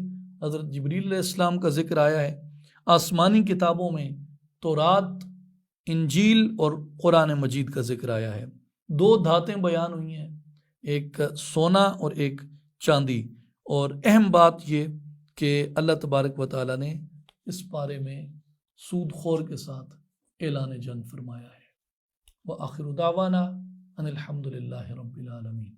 حضرت جبریل علیہ السلام کا ذکر آیا ہے۔ آسمانی کتابوں میں تورات، انجیل اور قرآن مجید کا ذکر آیا ہے۔ 2 دھاتیں بیان ہوئی ہیں، ایک سونا اور ایک چاندی، اور اہم بات یہ کہ اللہ تبارک و تعالیٰ نے اس بارے میں سود خور کے ساتھ اعلان جنگ فرمایا ہے۔ وآخر دعوانا ان الحمد للہ رب العالمین۔